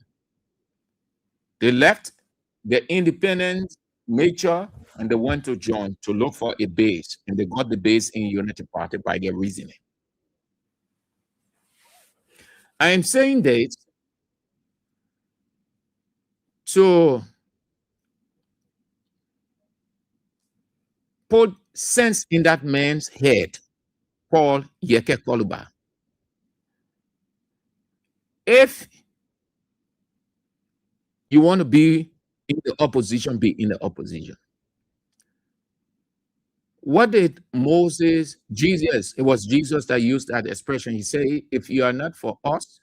They left the independent nature and they went to join to look for a base, and they got the base in Unity Party by their reasoning. I am saying this to put sense in that man's head, Paul Yeke Koluba. If you want to be in the opposition, be in the opposition. What did Moses, Jesus, it was Jesus that used that expression. He said, if you are not for us,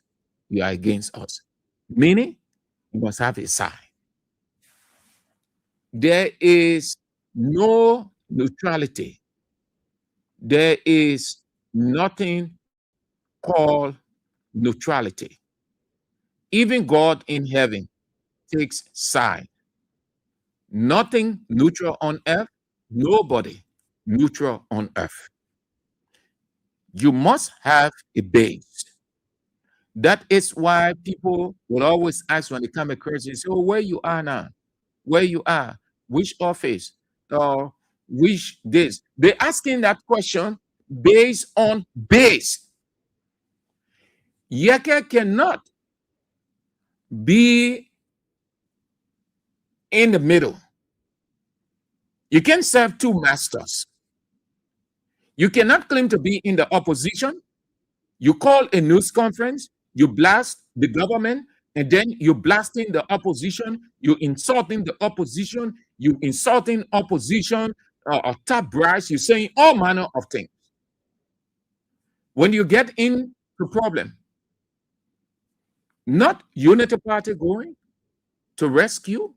you are against us. Meaning, you must have a side. There is no neutrality. There is nothing called neutrality. Even God in heaven takes side. Nothing neutral on earth. Nobody neutral on earth. You must have a base. That is why people will always ask when they come across you, say, oh, where you are now, where you are, which office, or which this. They're asking that question based on base. Yeke cannot be in the middle. You can't serve two masters. You cannot claim to be in the opposition. You call a news conference, you blast the government, and then you're blasting the opposition, you're insulting the opposition, you're insulting opposition, or top brass, you're saying all manner of things. When you get into problem, not Unity Party going to rescue,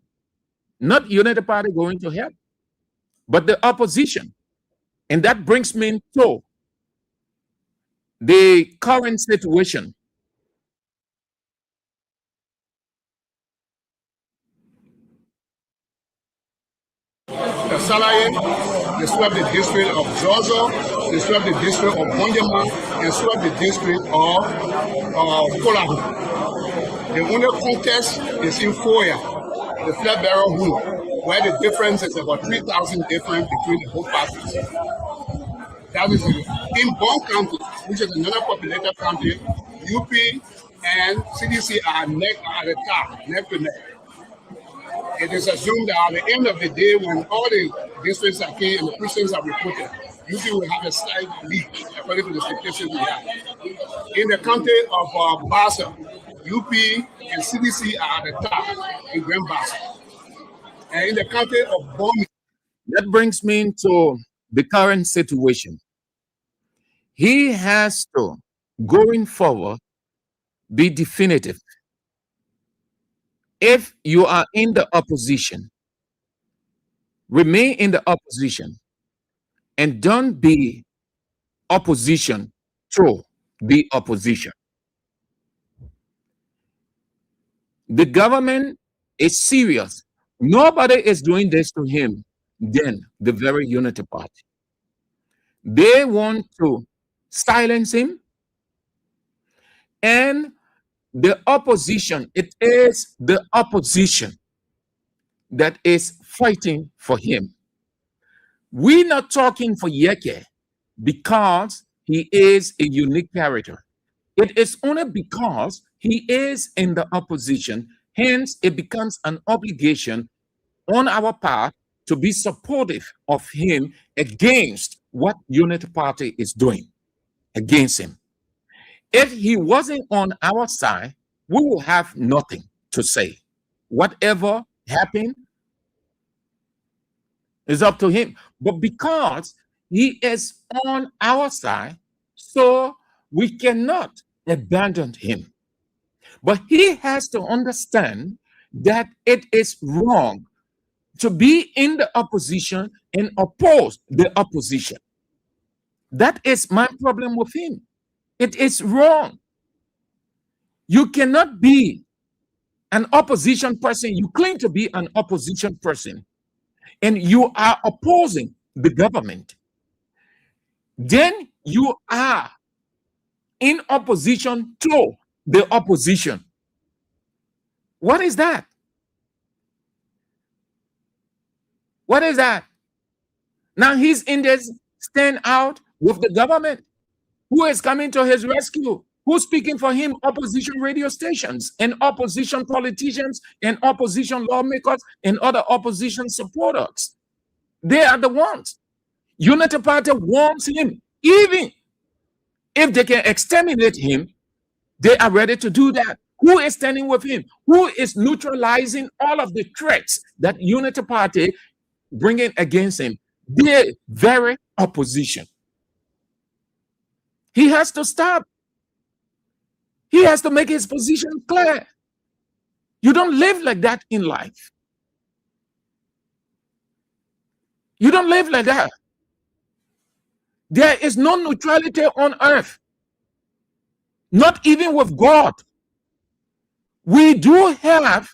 not Unity Party going to help, but the opposition. And that brings me to the current situation. The Salaye, they swept the district of Georgia, they swept the district of Bonjama, and swept the district of Kolahu. The only contest is in Foya, the flat barrel rule, where the difference is about 3,000 difference between the both parties. That is in Bond County, which is another populated county. UP and CDC are neck at the top, neck to neck. It is assumed that at the end of the day, when all the districts are key and the precincts are reported, UP will have a slight lead, according to the statistics we have. In the county of Bassa, UP and CDC are at the top in Grand Bassa. And in the county of Bomi. That brings me to the current situation. He has to, going forward, be definitive. If you are in the opposition, remain in the opposition and don't be opposition to the opposition. The government is serious. Nobody is doing this to him. Then the very Unity Party. They want to silence him, and the opposition, it is the opposition that is fighting for him. We're not talking for Yeke because he is a unique character. It is only because he is in the opposition. Hence, it becomes an obligation on our part to be supportive of him against what Unity Party is doing against him. If he wasn't on our side, we will have nothing to say. Whatever happened is up to him. But because he is on our side, so we cannot abandon him. But he has to understand that it is wrong to be in the opposition and oppose the opposition. That is my problem with him. It is wrong. You cannot be an opposition person. You claim to be an opposition person, and you are opposing the government. Then you are in opposition to the opposition. What is that? What is that? Now he's in this stand out with the government. Who is coming to his rescue? Who's speaking for him? Opposition radio stations and opposition politicians and opposition lawmakers and other opposition supporters. They are the ones. Unity Party wants him. Even if they can exterminate him, they are ready to do that. Who is standing with him? Who is neutralizing all of the threats that Unity Party bringing against him? The very opposition. He has to stop. He has to make his position clear. You don't live like that in life. You don't live like that. There is no neutrality on earth. Not even with God. We do have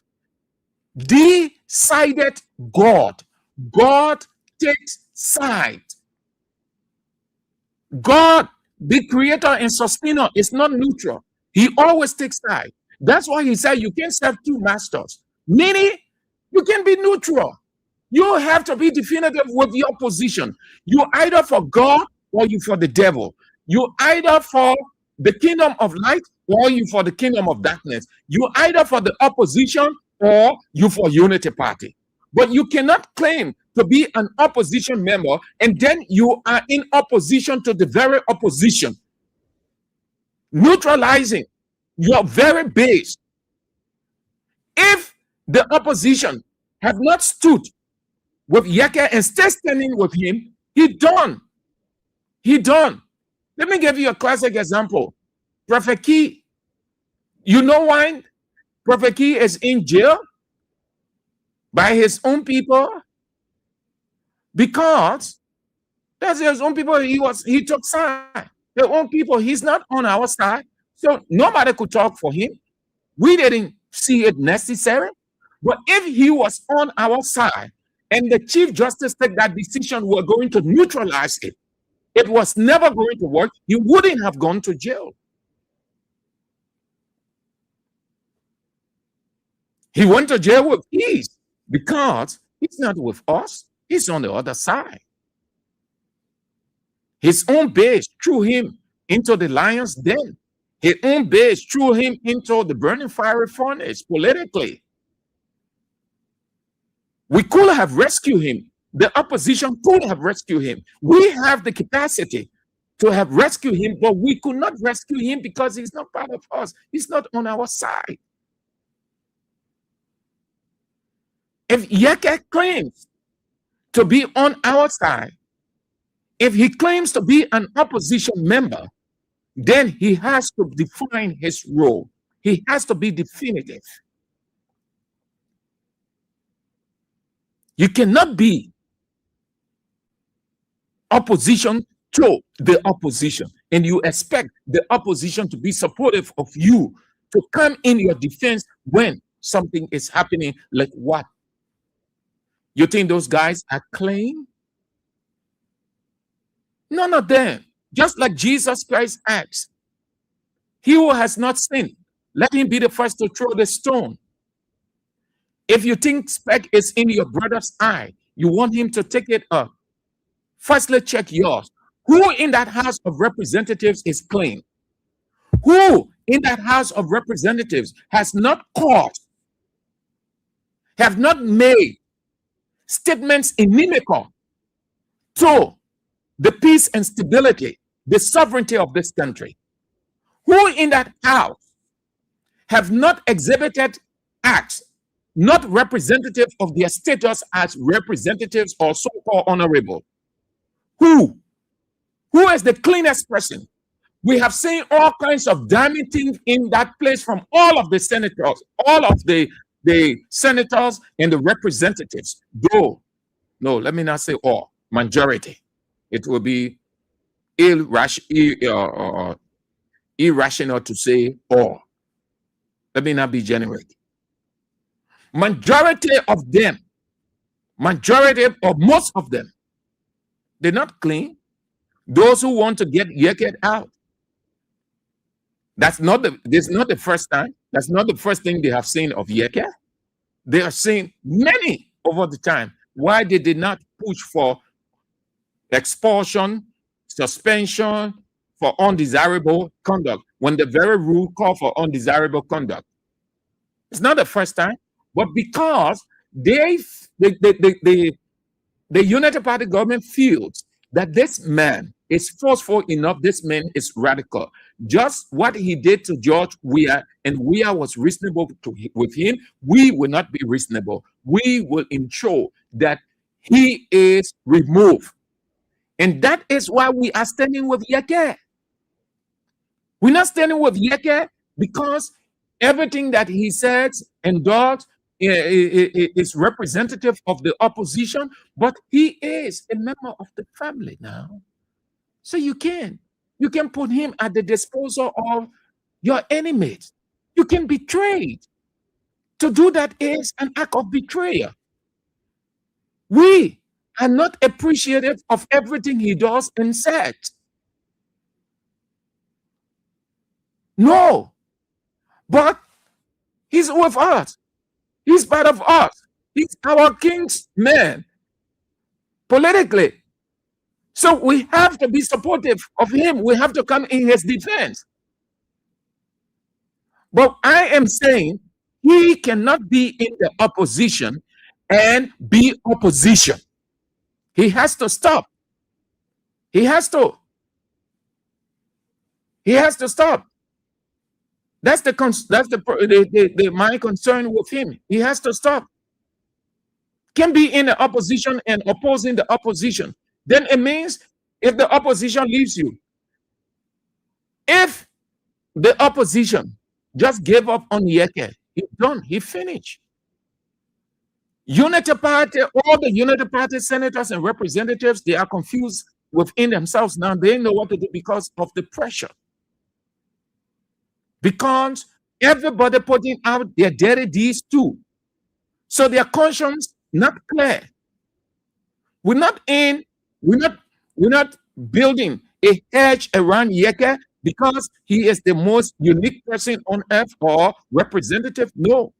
decided God. God takes side. God, the creator and sustainer, is not neutral. He always takes side. That's why he said you can't serve two masters. Meaning, you can be neutral. You have to be definitive with your position. You either for God or you for the devil. You either for the kingdom of light or you for the kingdom of darkness. You either for the opposition or you for unity party. But you cannot claim to be an opposition member and then you are in opposition to the very opposition, neutralizing your very base. If the opposition have not stood with Yeke and stay standing with him, he done. He done. Let me give you a classic example. Prophet Key, you know why Prophet Key is in jail by his own people? Because that's his own people. He took side. Their own people. He's not on our side, so nobody could talk for him. We didn't see it necessary. But if he was on our side and the Chief Justice took that decision, we're going to neutralize it. It was never going to work. He wouldn't have gone to jail. He went to jail with ease because he's not with us. He's on the other side. His own base threw him into the lion's den. His own base threw him into the burning fiery furnace politically. We could have rescued him. The opposition could have rescued him. We have the capacity to have rescued him, but we could not rescue him because he's not part of us. He's not on our side. If Yeke claims to be on our side, if he claims to be an opposition member, then he has to define his role. He has to be definitive. You cannot be opposition to the opposition and you expect the opposition to be supportive of you, to come in your defense when something is happening like what? You think those guys are clean? None of them. Just like Jesus Christ asks, he who has not sinned, let him be the first to throw the stone. If you think speck is in your brother's eye, you want him to take it up. Firstly, check yours. Who in that House of Representatives is clean? Who in that House of Representatives has not caused, have not made statements inimical to the peace and stability, the sovereignty of this country? Who in that house have not exhibited acts not representative of their status as representatives or so-called honorable? Who is the cleanest person? We have seen all kinds of damning things in that place from all of the senators, all of the senators and the representatives. Though, no, let me not say all, majority. It will be irrational to say all. Let me not be generic. Majority of them, majority or most of them, they're not clean. Those who want to get Yeke out. This is not the first time. That's not the first thing they have seen of Yeke. They are seeing many over the time. Why they did not push for expulsion, suspension for undesirable conduct when the very rule called for undesirable conduct? It's not the first time, but because the United Party government feels that this man is forceful enough, this man is radical. Just what he did to George Weah, and Weah was reasonable with him, we will not be reasonable. We will ensure that he is removed. And that is why we are standing with Yeke. We're not standing with Yeke because everything that he says and does is representative of the opposition, but he is a member of the family now. So you can put him at the disposal of your enemies. You can betray. To do that is an act of betrayal. We are not appreciative of everything he does and says. No. But he's with us. He's part of us. He's our king's man politically. So we have to be supportive of him. We have to come in his defense. But I am saying he cannot be in the opposition and be opposition. He has to stop. He has to. He has to stop. That's my concern with him. He has to stop. Can be in the opposition and opposing the opposition. Then it means if the opposition leaves you, if the opposition just gave up on Yeke, he's done. He finished. Unity Party, all the Unity Party senators and representatives, they are confused within themselves now. They know what to do because of the pressure. Because everybody putting out their dirty deeds too. So their conscience not clear. We're not building a hedge around Yeke because he is the most unique person on earth or representative. No,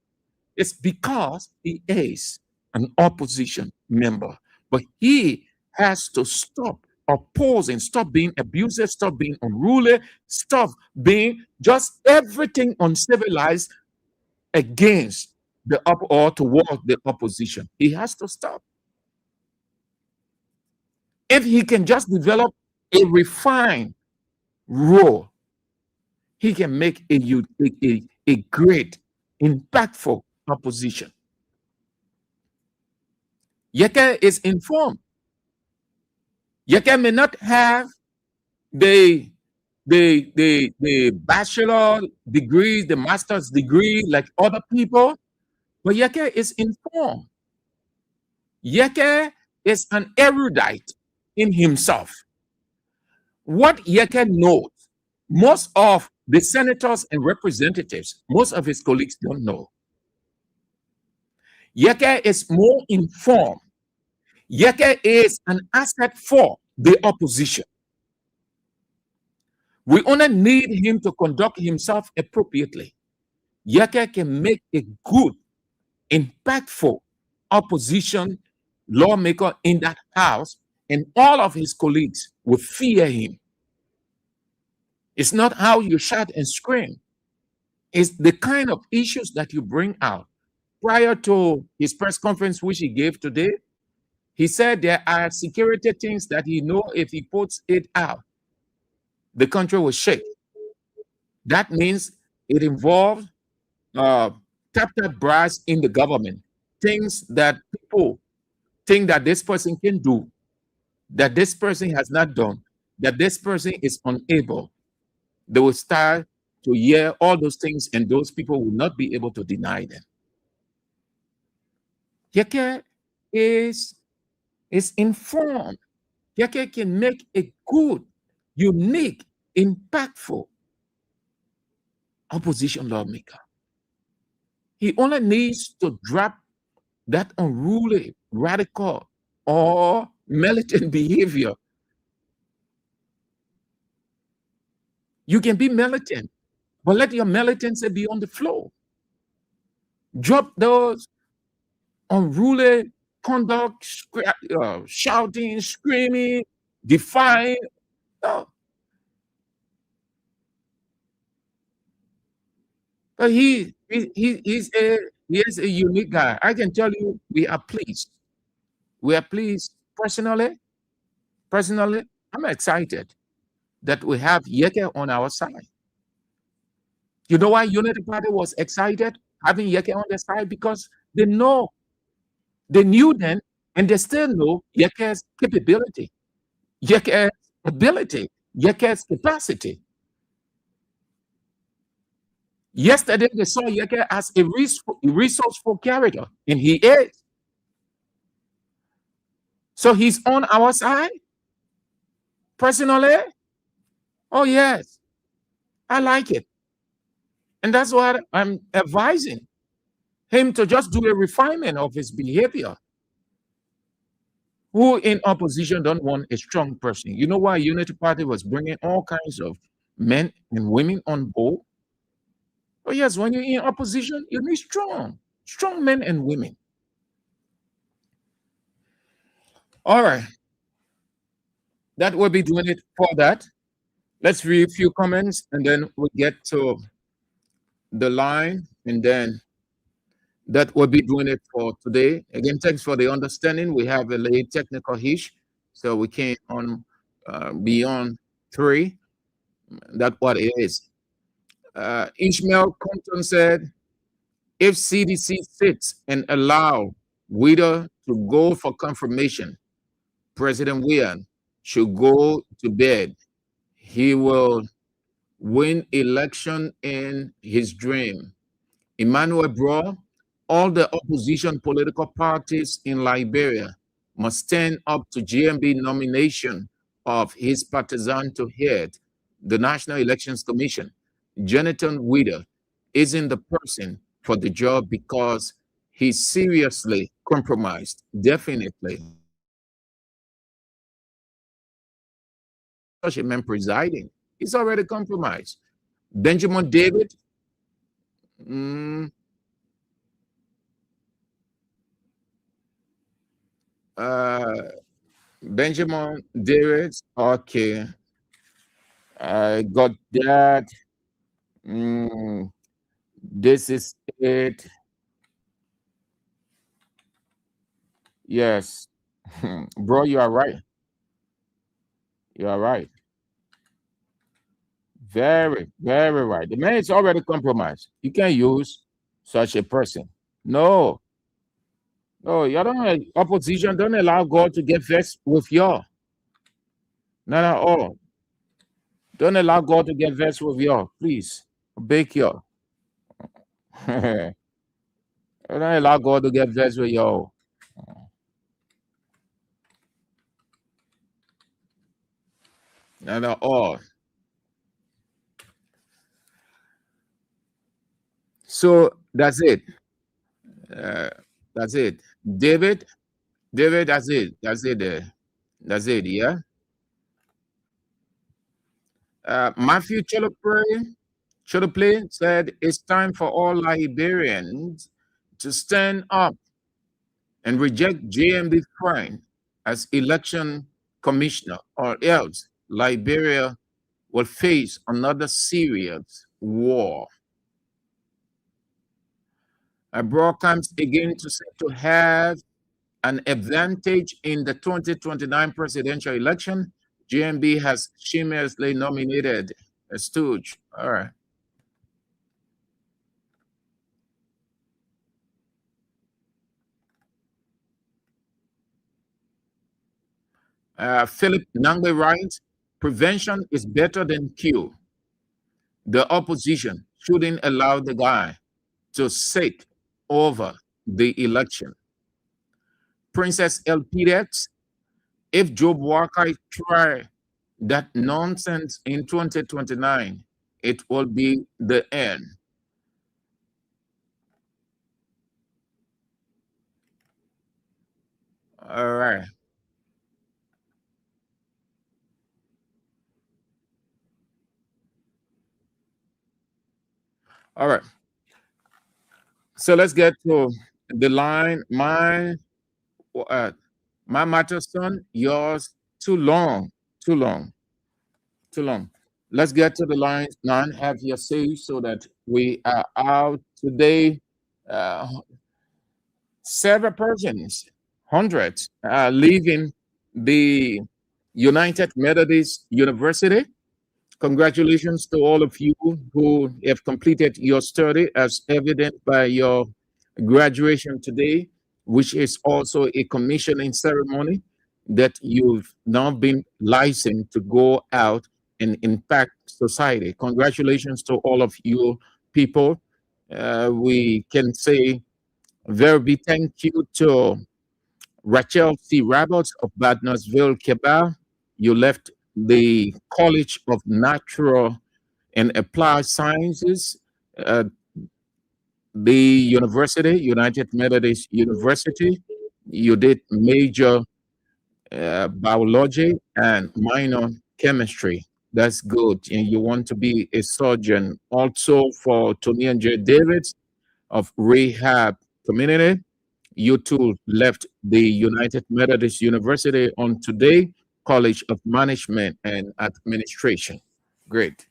it's because he is an opposition member. But he has to stop opposing, stop being abusive, stop being unruly, stop being just everything uncivilized against the or toward the opposition. He has to stop. If he can just develop a refined role, he can make a great, impactful opposition. Yeke is informed. Yeke may not have the bachelor degree, the master's degree like other people, but Yeke is informed. Yeke is an erudite in himself. What Yeke knows, most of the senators and representatives, most of his colleagues don't know. Yeke is more informed. Yeke is an asset for the opposition. We only need him to conduct himself appropriately. Yeke can make a good, impactful opposition lawmaker in that house, and all of his colleagues will fear him. It's not how you shout and scream. It's the kind of issues that you bring out. Prior to his press conference, which he gave today, he said there are security things that he knows if he puts it out, the country will shake. That means it involves tap brass in the government, things that people think that this person can do, that this person has not done, that this person is unable. They will start to hear all those things, and those people will not be able to deny them. Yeke is informed. Yeke can make a good, unique, impactful opposition lawmaker. He only needs to drop that unruly, radical, or militant behavior. You can be militant, but let your militancy be on the floor. Drop those unruly conduct, shouting, screaming, defying. No. But he is a unique guy. I can tell you, we are pleased. We are pleased personally. Personally, I'm excited that we have Yeke on our side. You know why Unity Party was excited having Yeke on their side? Because they knew then, and they still know Yeke's capability, Yeke's ability, Yeke's capacity. Yesterday, they saw Yeke as a resourceful character, and he is. So he's on our side. Personally, oh yes, I like it. And that's what I'm advising him to just do a refinement of his behavior. Who in opposition don't want a strong person? You know why Unity Party was bringing all kinds of men and women on board? Oh, yes, when you're in opposition, you need strong men and women. All right. That will be doing it for that. Let's read a few comments and then we'll get to the line, and then that will be doing it for today. Again, thanks for the understanding. We have a late technical hitch, so we came on beyond 3. That's what it is. Ishmael Compton said, if CDC sits and allow Wida to go for confirmation, President Wian should go to bed. He will win election in his dream. Emmanuel Bro, all the opposition political parties in Liberia must stand up to GMB nomination of his partisan to head the National Elections Commission. Jonathan Wida isn't the person for the job because he's seriously compromised. Definitely. Such a man presiding, he's already compromised. Benjamin David, Benjamin David, okay. I got that. This is it. Yes. Bro, you are right. You are right. Very, very right. The man is already compromised. You can't use such a person. No. No, you don't. Opposition don't allow God to get vexed with y'all. Not at all. Don't allow God to get vexed with y'all, please. Bake y'all. Don't allow God to get vexed with y'all. Not at all. So that's it. That's it. David, that's it. That's it. That's it. Yeah. Matthew Choloplay said it's time for all Liberians to stand up and reject JMD Fine as election commissioner, or else Liberia will face another serious war. I broadcast again to have an advantage in the 2029 presidential election. GMB has shamelessly nominated a stooge. All right. Philip Nangbe writes, prevention is better than cure. The opposition shouldn't allow the guy to sit over the election. Princess Elpidex, if Job Walker try that nonsense in 2029, it will be the end. All right. All right. So let's get to the line. My matter, son, yours too long. Let's get to the line. None have your say so that we are out today. Several persons, hundreds, are leaving the United Methodist University. Congratulations to all of you who have completed your study, as evident by your graduation today, which is also a commissioning ceremony that you've now been licensed to go out and impact society. Congratulations to all of you people. We can say very big thank you to Rachel C. Roberts of Badnersville, Quebec. You left the College of Natural and Applied Sciences, the university, United Methodist University. You did major biology and minor chemistry. That's good. And you want to be a surgeon. Also for Tony and Jay Davids of Rehab Community, you too left the United Methodist University on today, College of Management and Administration. Great.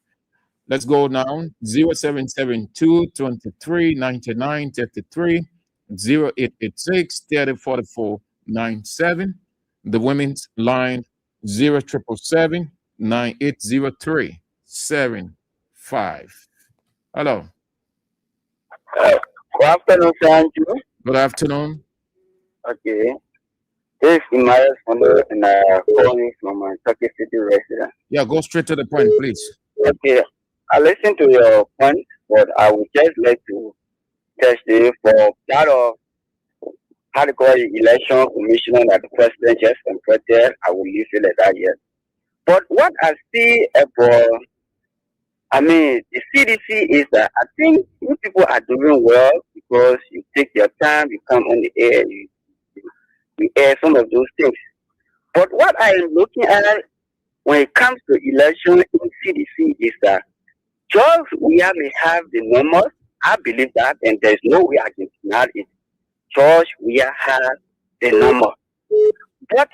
Let's go now. 0772 23 99 33 0886 3044 97. The women's line 0777 9803 75. Hello. Good afternoon, sir. Andrew. Good afternoon. Okay. This is Imara Fondo and calling from my Turkey City residence. Yeah, go straight to the point, please. Okay. I listened to your point, but I would just like to test it for that of how to call the election commissioner that the president just confronted. I will leave it like that yet. But what I see about, the CDC is that I think you people are doing well because you take your time, you come on the air, you air some of those things. But what I am looking at when it comes to election in CDC is that just we may have the numbers. I believe that, and there's no way I can deny it. George, we have the number. But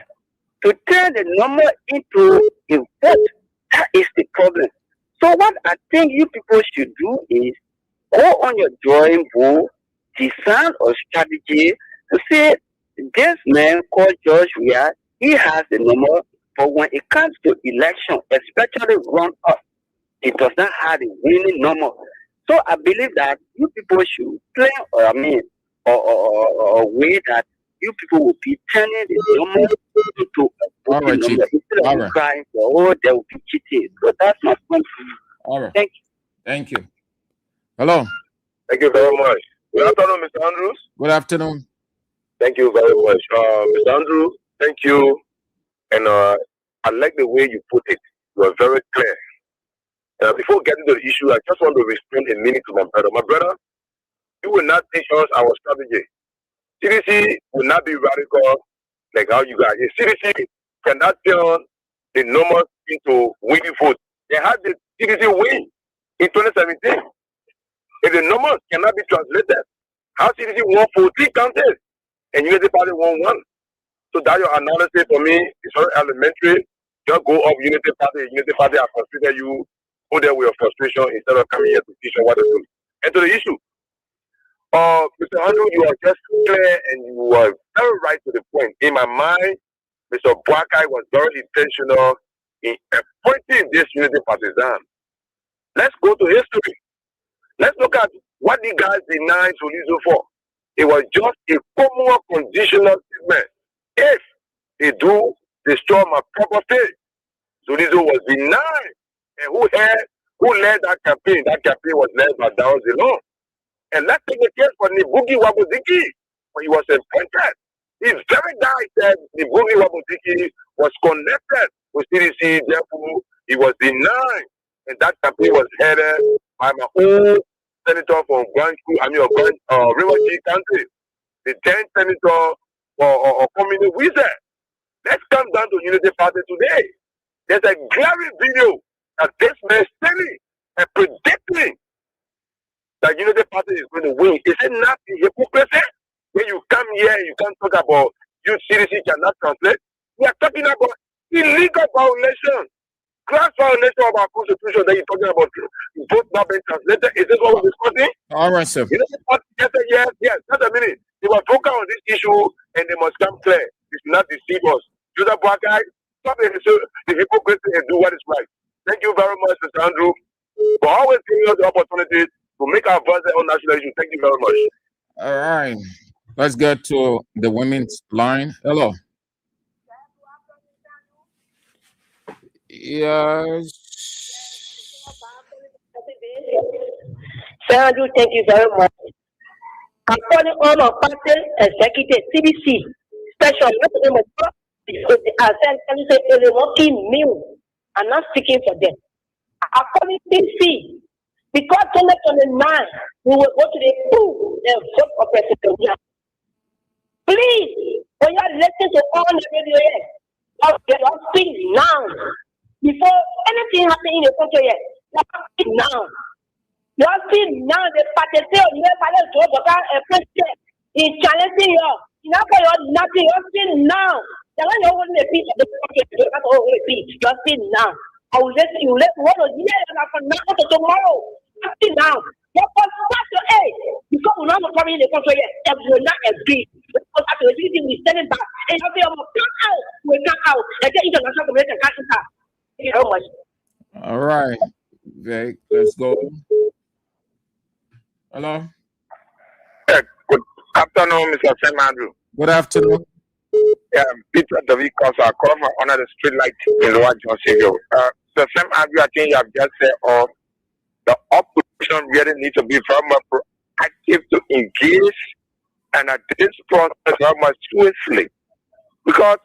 to turn the number into a vote, that is the problem. So what I think you people should do is go on your drawing board, design a strategy to say this man called George Weah, he has the number, but when it comes to election, especially run up, it does not have a winning number. So I believe that you people should play, a way that you people will be turning the number into a voting number instead of crying for, there will be cheating. So that's my point. All right. Thank you. Thank you. Hello. Thank you very much. Good afternoon, Mr. Andrews. Good afternoon. Thank you very much. Mr. Andrew, thank you. And I like the way you put it. You are very clear. Before getting to the issue, I just want to respond a minute to my brother. My brother, you will not teach us our strategy. CDC will not be radical like how you guys. CDC cannot turn the numbers into winning votes. They had the CDC win in 2017. If the numbers cannot be translated, how CDC won 14 counties and Unity Party won 1. So that your analysis for me is very elementary. Just go up Unity Party has frustrated you, go there with your frustration instead of coming here to teach them what to do. And to the issue. Mr. Andrew, you are just clear and you are very right to the point. In my mind, Mr. Boakai was very intentional in appointing this unity partisan. Let's go to history. Let's look at what the guys denied Solizo for. It was just a common conditional statement. If they do destroy my property, Solizo was denied. And who led that campaign? That campaign was led by Dao Zilong. And let's take the case for Nibugi Wabudiki when he was appointed. This very guy said Nibugi Wabudiki was connected with CDC, therefore he was denied. And that campaign was headed by my own senator from River G country, the 10th senator or community wizard. Let's come down to Unity Party today. There's a glaring video that this man saying and predicting that Unity Party is going to win. Is it not the hypocrisy? When you come here and you can't talk about you CDC cannot translate. We are talking about illegal violation, class violation of our constitution that you're talking about. Both not being translated. Is this what we're discussing? All right, sir. Unity Party just said yes. Just a minute. They were focused on this issue and they must come clear. They should not deceive us. Joseph Boakai, stop the hypocrisy and do what is right. Thank you very much, Mr. Andrew, for always giving us the opportunity to make our voice on national issues. Thank you very much. All right. Let's get to the women's line. Hello. Yes. Sir Andrew, thank you very much. I'm calling all our party executive, CBC, special. I'm not speaking for them. I'm calling CBC because 2029 we will go to the vote of President. Please, when you listen to all the radio, don't speak now. before anything happened in the country yet. Now. You see now the party president is challenging you. You know, nothing. You see now. The one who will repeat the country, you see now. I will let you let one of you from now to tomorrow. You see now. What was your age? Because we're not coming in the country yet. We will not agree. Because after the meeting, we're standing back. And you say, come out. We come out. And then international community can come out. Thank you very much. All right. Okay, let's go. Hello. Good afternoon, Mr. Sam Andrew. Good afternoon. Peter David Costa, come under the street light in Lower Johnson. So Sam Andrew, I think you have just said the opposition really needs to be very much proactive to engage and at this process very much swiftly. Because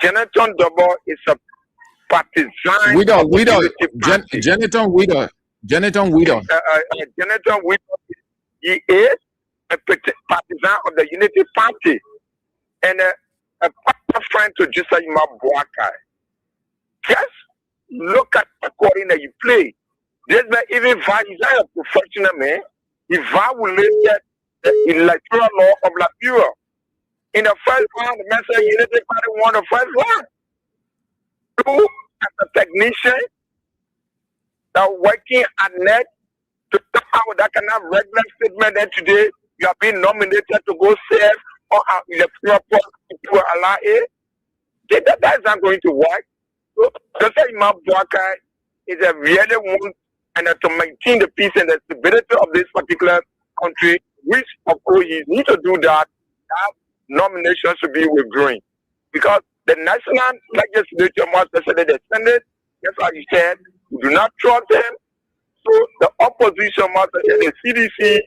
Jonathan Double is a partisan. Jonathan Widow. Jonathan Widow, he is a partisan of the Unity Party and a partner friend to Jisa Yuma Boakai. Just look at according that you play. This man even is a professional man. He violated the electoral law of Liberia. In the first round, the man said Unity Party won the first round. You, as a technician, that working at net to come out with that kind of regular statement that today you have been nominated to go serve on our electoral process to allow it. That is not going to work. So, just like Imam Boakai is a really one and to maintain the peace and the stability of this particular country, which of course you need to do that nomination should be withdrawing. Because the national legislature, most especially the Senate, that's what you said, we do not trust them. So the opposition must and the CDC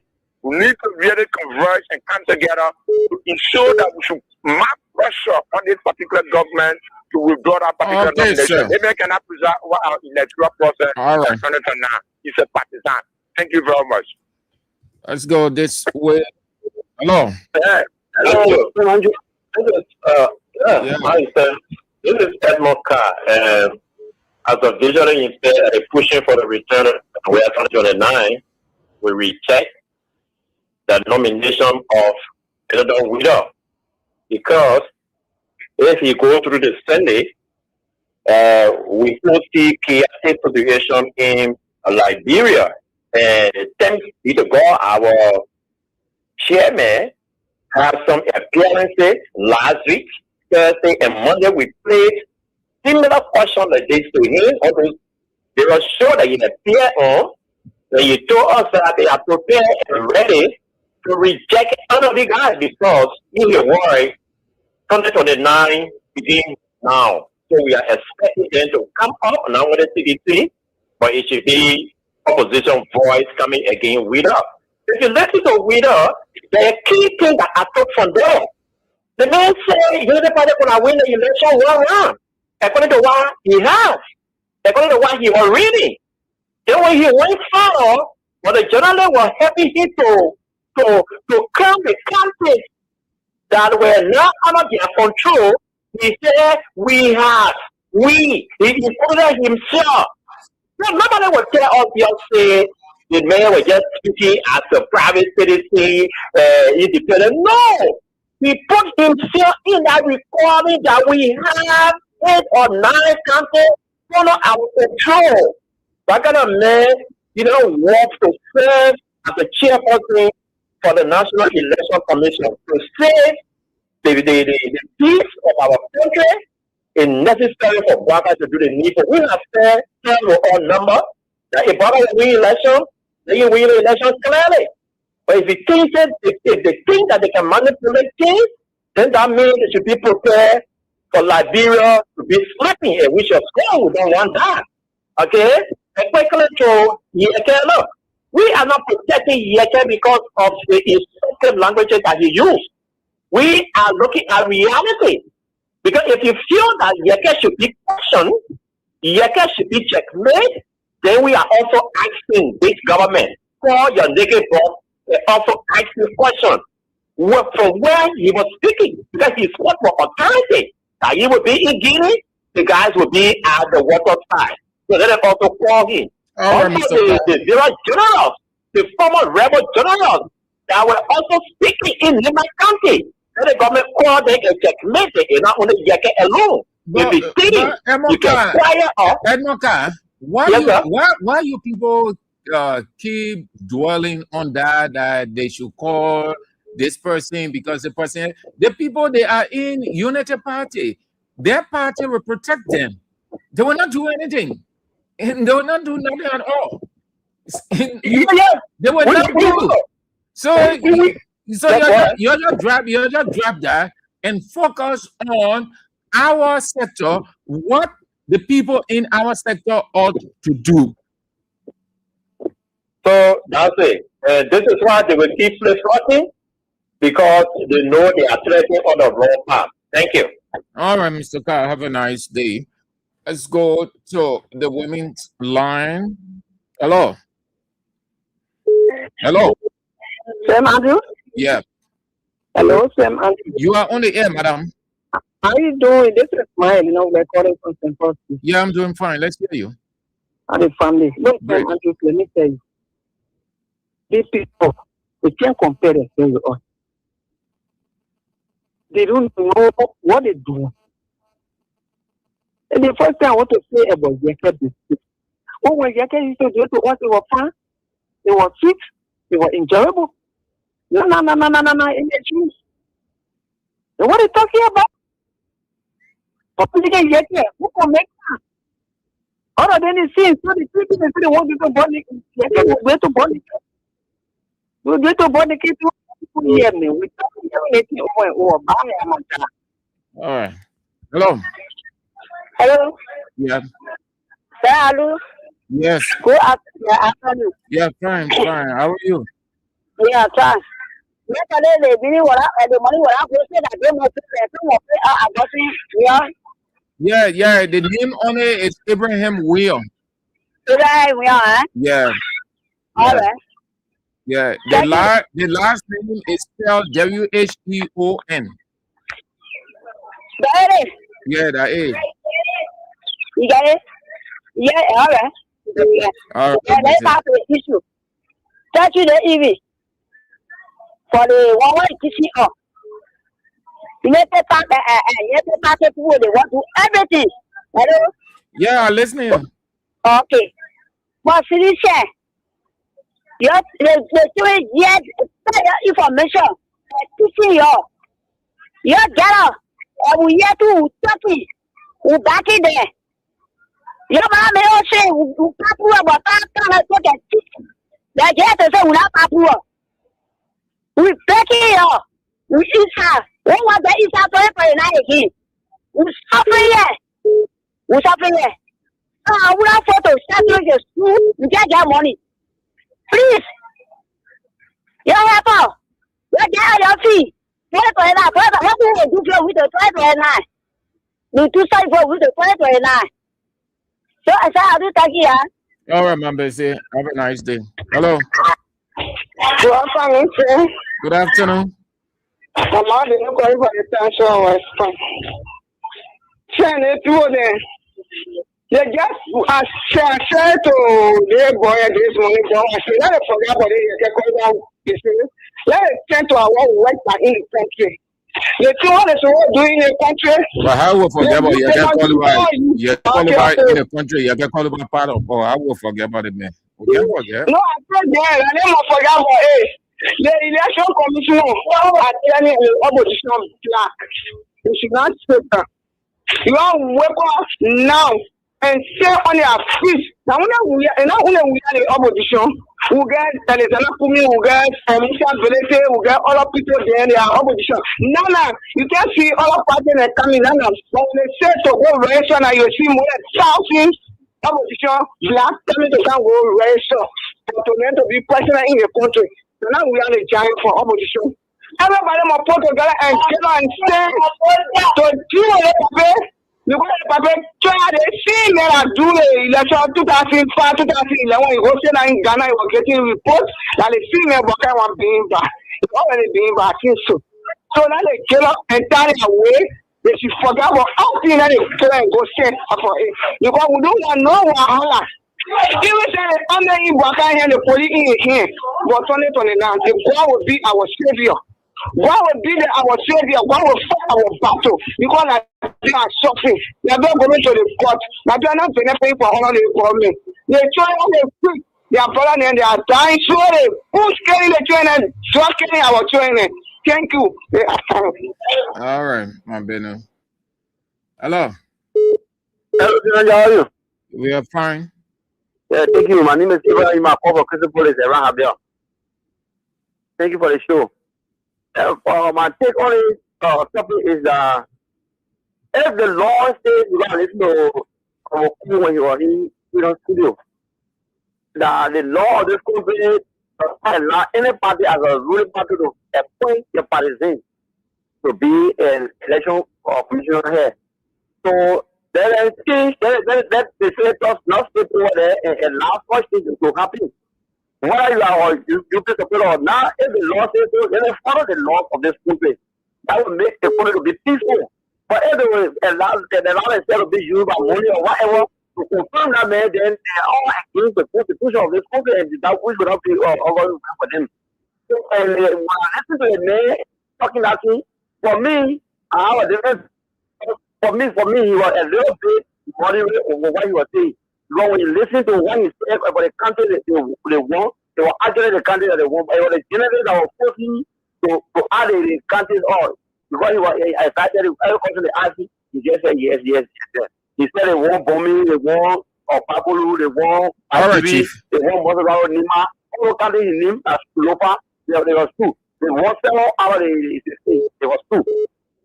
we need to really converge and come together to ensure that we should map pressure on this particular government to withdraw that particular nomination. They cannot preserve our electoral process. All right. It's a partisan. Thank you very much. Let's go this way. Hello. Hello. Hi, sir. This is Edmond Carr. As a visionary instead pushing for the return of we are 2029, we reject the nomination of Jonathan Widow because if you go through the Senate, we will see chaotic situation in Liberia. And thanks be to God, our chairman had some appearances last week, Thursday and Monday. We played similar question like this to him. Although they were sure that he appeared on, and he told us that they are prepared and ready to reject none of the guys because in the world, 2029 begins now. So we are expecting them to come up now with the CDC, but it should be opposition voice coming again with us. If you listen to Widow, there are key things that I took from there. The man said he's the party going to win the election 1 round. According to what he has, according to what he was reading. Then when he went further, but the journalist was helping him to come the countries that were not under their control. He said, he included himself. So nobody would tell us just say the man was just speaking as a private citizen, independent. No, he put himself in that requirement that we have 8 or 9 countries under our control. That kind of man, wants to serve as a chairperson for the National Election Commission to save the peace of our country. It's necessary for Baka to do the needful. We have said all number that if Baka will win election, then you win the election clearly. But if they think that they can manipulate things, then that means they should be prepared for Liberia to be sleeping here, which of course we don't want that. Okay? Quickly to Yeke, we are not protecting Yeke because of the instructive languages that he used. We are looking at reality. Because if you feel that Yeke should be questioned, Yeke should be checkmate, then we are also asking this government, call your naked boss, they also asking questions. From where he was speaking, because he spoke for authority, that he would be in Guinea, the guys will be at the water side. So let them also call him. All right, Also, Mr. the zero generals, the former rebel generals that were also speaking in Lima County. Let the government call them and checkmate it, not only Yeke alone. If it's clean, you can fire off. Edmoka, why you people keep dwelling on that they should call this person because the people they are in Unity Party, their party will protect them. They will not do anything. And they will not do nothing at all. They will not do. So you just drop that and focus on our sector, what the people in our sector ought to do. So that's it. This is why they will keep flirting, because they know they are treading on the wrong path. Thank you. All right, Mr. Carr, have a nice day. Let's go to the women's line. Hello. Hello. Sam Andrew? Yeah. Hello, Sam Andrew. You are on the air, madam. How are you doing? This is mine, we're calling from St. Paul. Yeah, I'm doing fine. Let's hear you. And the family. Look, Sam Andrew, let me tell you. These people, we can't compare themselves with us. They don't know what they do. And the first thing I want to say about Yeke is when Yeke used to do to us, they were fun, they were fit, they were enjoyable. No, in the truth. And what are you talking about? Who can make that? Other than the scenes, so the people they want to go born again. Yeke will go to born again. We'll go to born again to hear me. We can't all right. Hello. Hello. Yeah. Hello. Yes. Good afternoon. Yeah, fine. How are you? Yeah, fine. Yeah. The name on it is Abraham Will. Yeah. All right. Yeah. The last name is spelled W-H-E-O-N. That is. Yeah, that is. You got it? Yeah, all right. All right. Yeah, let's start with the issue. Touch the EV. For the one TCO. You let the party people, they want to do everything. Hello? Yeah, listening. Okay. But see, the story yet information. Teaching you get up. We have to copy. We back it there. Your mama may say, we Papua, but I can't look at it. That yet is a Papua. We back it up. We is her. What was the Isa for a night again? We suffer here. I will have photos. Start doing the school. You get your money. Please. You have all. You get your fee. What do we do with the 529? We do something with the 529. So I said, I'll do that here. All right, my baby. Have a nice day. Hello. Good afternoon, sir. Good afternoon. I'm out there going for the attention was fun. Send it to them. They just said to their boy this morning, I said, let us forget about it. Let us turn to our work in the country. The two others are doing in the country. But how will forget about you? You qualify in the country. You get qualified part of. Oh, I will forget about it, man. We can't forget. No, I said that. I never forget about it. The election commissioner are telling the opposition black. You should not speak that. You are wake up now and say on your feet. Now, when we are the opposition, we get Alexander Kumi, we get Michel Belete, we get all of people there, they are opposition. Now, you can see all of parties that coming now. But when they say to go election, you see more than 1,000 opposition black coming to come go election to be president in the country. So now we are the giant for opposition. Everybody must put together and get on stand to do it. Because the try to see that do the election 2005, 2011, you go say that in Ghana, you were getting reports that the female Bokai was being back. It's already being back. So now they get up and turn away They should forget about everything that they plan go send for it. Because we don't want no wahala. Even say I'm not in Baka here, the police in here, but 2029, the God will be our savior. God will be our savior. God will fight our battle. Because they are suffering. They are not going to the court. They are not paying for all the problem. They try to quick. They are falling and they are dying slowly. Who's killing the children? Just killing our children. Thank you. All right, my Beno. Hello. Hello, how are you? We are fine. Yeah, thank you. My name is Ibrahim. I'm for Crystal Police around Habia. Thank you for the show. My take on this topic is that if the law says you gotta listen to when you are in studio, that the law of this country does not allow any party as a ruling party to appoint a partisan to be an election commissioner here. So there is change that the senators not step over there and allow such things to happen. Whether you are you support or not, if the law says so, then follow the laws of this country. That will make the country to be peaceful. But if they allow itself to be used by money or whatever to confirm that man, then they are all against the constitution of this country, and that we should not be for them. So, and when I listen to the man talking that thing, for me, I have a different. For me, he was a little bit moderate over what he was saying. Because when you listen to what he said about the country they want, they were actually the country that they want. But it was the generation that was forcing to add the countries on. Because I started every question they asked him, he just said yes. He said they want bombing, they want Papulu, they want Chief. They want Mozambique, Nima. All the countries he named as Lopa, there was two. They want 7 hours, there was two.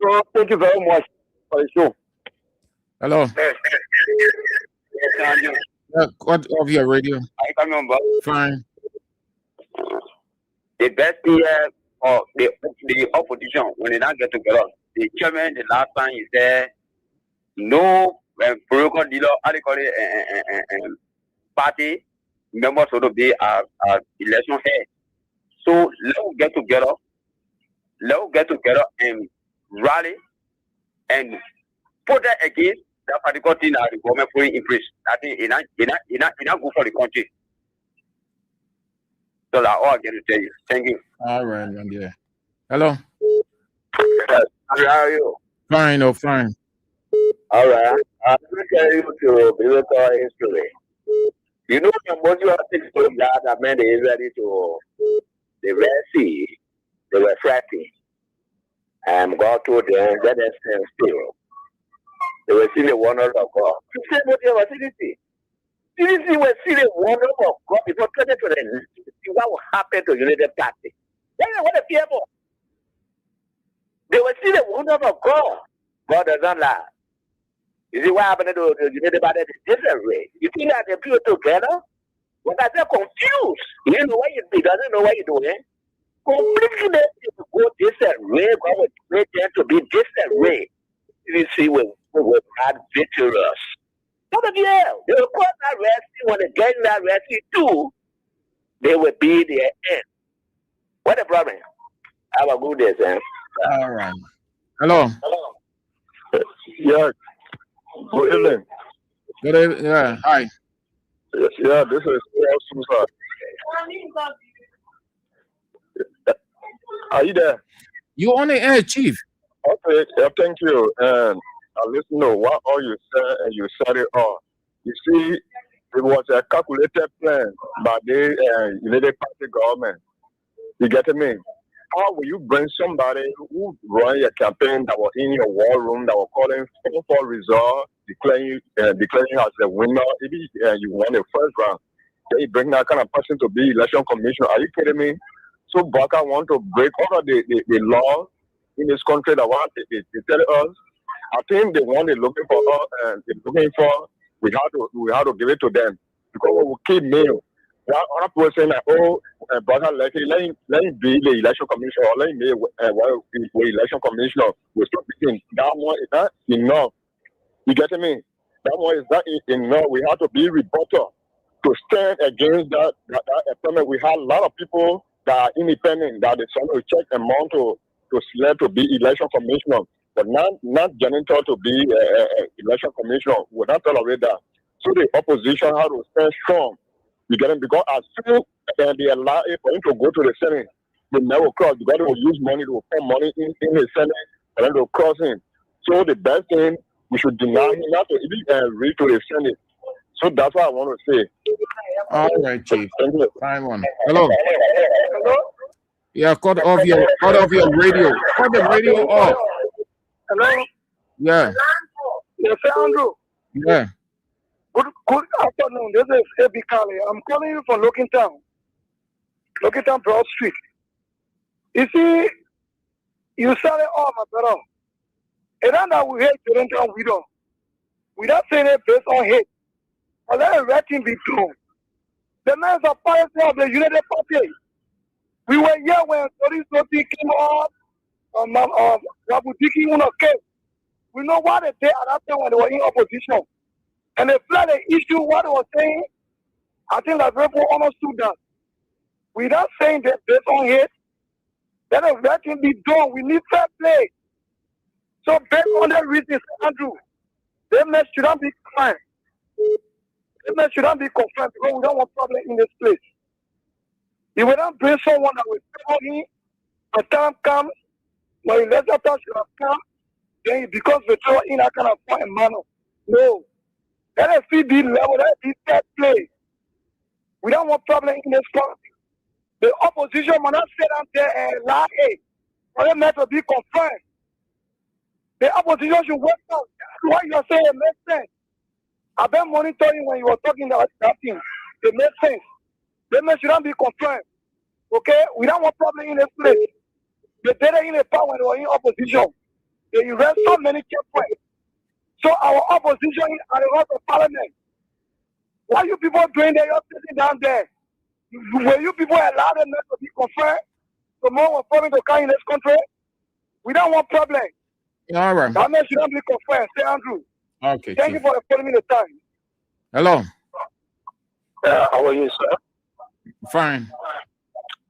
So thank you very much for the show. Hello. What of your radio? I can remember. Fine. The best year of the opposition when they don't get together. The chairman the last time he said no political dealer, how they call it, party members will be our election head. So let's get together. Let's get together and rally and protest against that particular thing that the government putting in place. I think it's not good for the country. So that's all I get to tell you. Thank you. All right, yeah. Hello. Yes. How are you? Fine, fine. All right. I'm going to tell you to biblical history. You know, when you are thinking that men is ready to the Red Sea, they were fretting. And God told them, let them stand still. They were seeing the wonders of God. You say what you have CDC. CDC was seeing the wonders of God before 2020. What will happen to United Party? That's what the people. They were seeing the wonders of God. God does not lie. You see what happened to the United Party in a different way. You think that the people together? When I say confused, you know what you do, doesn't know what you're doing. Completely go different way, God would make them to be different way. You see, we had victorious. What of you? They will call that rescue when they get that rescue too. They will be their end. What the problem? Have a good day, sir. All right. Hello. Yeah. Good evening. Good evening. Yeah. Hi. Yeah, this is Susan. Are you there? You on the air, Chief? Okay, yeah, thank you. And I listen to what all you said, and you said it all. You see, it was a calculated plan by the United Party government. You get me? How will you bring somebody who run your campaign that was in your war room, that was calling for result, declaring you as the winner, maybe you won the first round? Then you bring that kind of person to be election commissioner. Are you kidding me? So Baka want to break all of the law in this country that want they tell us. I think the one they're looking for us we have to give it to them because we will keep mail. One other person like Baka let him be the election commissioner or let him be the election commissioner. We stop thinking that one is not enough. You get me? That one is not enough. We have to be rebuttal to stand against that appointment. We have a lot of people that are independent, that they trying to check amount to select to be election commissioner. but not Janitor to be election commissioner will not tolerate that. So the opposition has to stand strong. You get it? Because as soon as they allow it for him to go to the Senate, they never cross because they will use money to put money in the Senate for them to cross him. So the best thing, we should deny him not to even reach to the Senate. So that's what I want to say. All right, Chief. Fine one. Hello. Yeah, cut off your radio. Cut the radio off. Hello? Yeah. Yes, Andrew. Yeah. Good afternoon. This is A.B. Kali. I'm calling you from Lockingtown Broad Street. You see, you said it all, my brother. And then that we hate Toronto widow. Without saying it based on hate. But let the red team be done. The men of policy of the United Party. We were here when Tori came on Rabudiki Uno came. We know what they did at that time when they were in opposition. And they flat the issue, what they were saying. I think that people understood that. Without saying that based on hate, then the red team be done. We need fair play. So based on that reason, Andrew, they shouldn't be crime. They shouldn't be confirmed because we don't want problem in this place. If we don't bring someone that will tell him, the time comes, when the legislature should have come, then it becomes the in that kind of fine manner. No. Let us see the level, let us see fair play. We don't want problem in this country. The opposition will not sit down there and lie, for them not to be confirmed. The opposition should work out. What you're saying makes sense. I've been monitoring when you were talking about that thing. It makes sense. They shouldn't be confirmed. Okay? We don't want problem in this place. They did it in a part when they were in opposition. They erased so many checkpoints. So our opposition at the House of Parliament. Why you people doing that? You're sitting down there. Will you people allow them not to be confirmed? So more will problem to come in this country? We don't want problem. All right. That man shouldn't be confirmed. Say Andrew. Okay. Thank you for giving me the time. Hello. How are you, sir? Fine.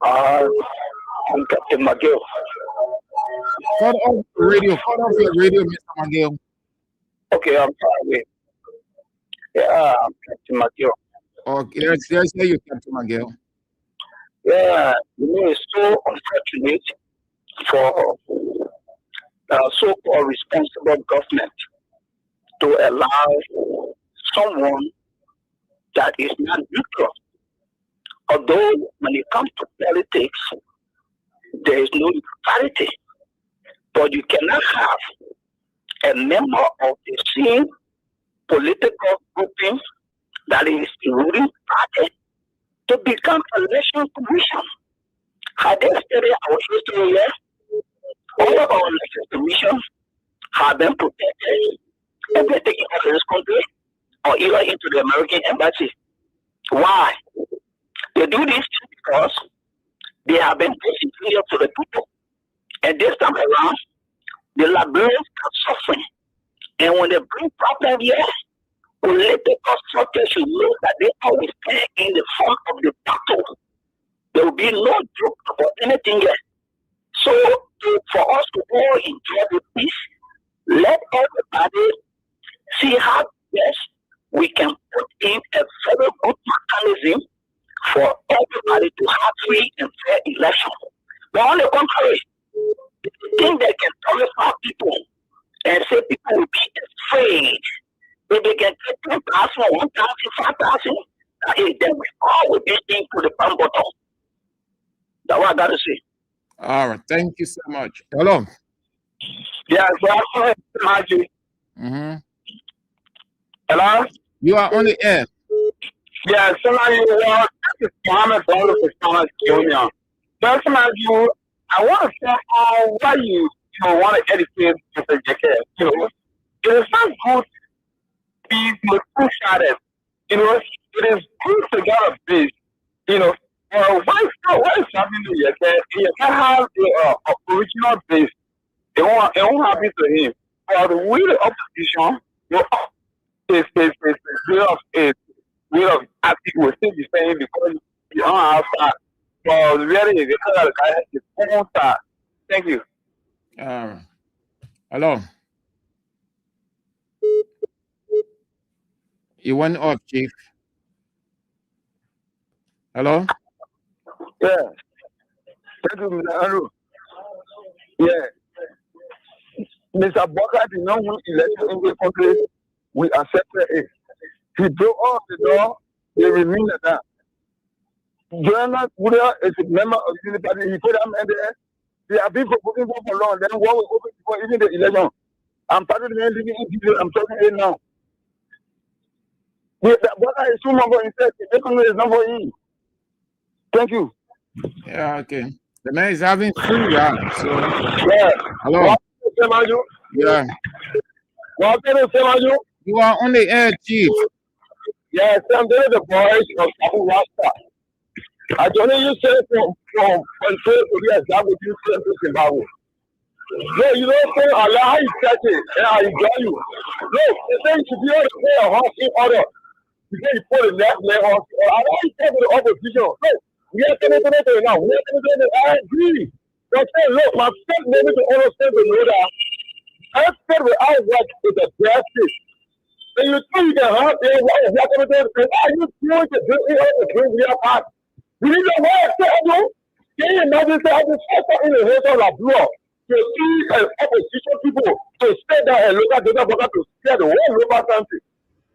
I'm Captain McGill. Cut off the radio. Cut off your radio, Mr. McGill. Okay, I'm sorry. Yeah, I'm Captain McGill. Okay, let's hear you, Captain McGill. Yeah, it's so unfortunate for so-called responsible government to allow someone that is not neutral. Although when it comes to politics, there is no neutrality. But you cannot have a member of the same political grouping that is the ruling party to become election commission. Had they studied our history here, all of our election commissions have been protected and they're taken out of this country or either into the American embassy. Why? They do this because they have been superior to the people. And this time around, the Liberians are suffering. And when they bring problem here, political structures should know that they always stand in the front of the battle. There will be no joke about anything else. So, for us to all enjoy the peace, let everybody see how best we can put in a very good mechanism for everybody to have free and fair election. But on the contrary, the thing that can terrify people and say people will be afraid if they can take 10,000, 1,000, 5,000, then we all will be into the palm bottom. That's what I got to say. All right, thank you so much. Hello. Yeah, so I'm Haji. Hello? You are on the air. Yeah, so now this is Mohammed Bello for Thomas Jr. But you, I want to say why you want to educate Mr. JK. It is not good to be two-sided. It is good to get a base. Why is happening to JK? You can't have the original base. It won't happen to him. But with the opposition, way of acting will still be saying because you don't have that. But really, the guy is own that. Thank you. Hello. You went off, Chief. Hello? Yeah. Thank you, Mr. Andrew. Yeah. Mr. Booker did not win election in the country. We accepted it. He broke off the door. They remain like that. Joanna Buddha is a member of the Unity Party. He put them in there. They have been proposing for long. Then what will open before even the election? I'm part of the men living in Israel. I'm talking here now. The Booker is too much for himself. The economy is not for him. Thank you. Yeah, okay. The man is having free round. So, yeah. Hello. Yeah. You are on the air, Chief. Yes, I'm doing the voice of Abu Rasta. I don't know you say from control to the exam with you say to Zimbabwe. No, you don't say Allah is starting and I enjoy you. No, they say you should be able to play a horse in order. You say you put the left leg horse. I don't say to the opposition. No, we are coming to it now. We are coming to it. I agree. But say, look, my friend maybe to understand the know that I said without work is a drastic. And you think you can have their wife, you are coming to it. Are you going to do it on the drink we are part? We need a way to do. Can you imagine that this offer in the head of the block to see opposition people to stay there and look at the other to scare the whole local country?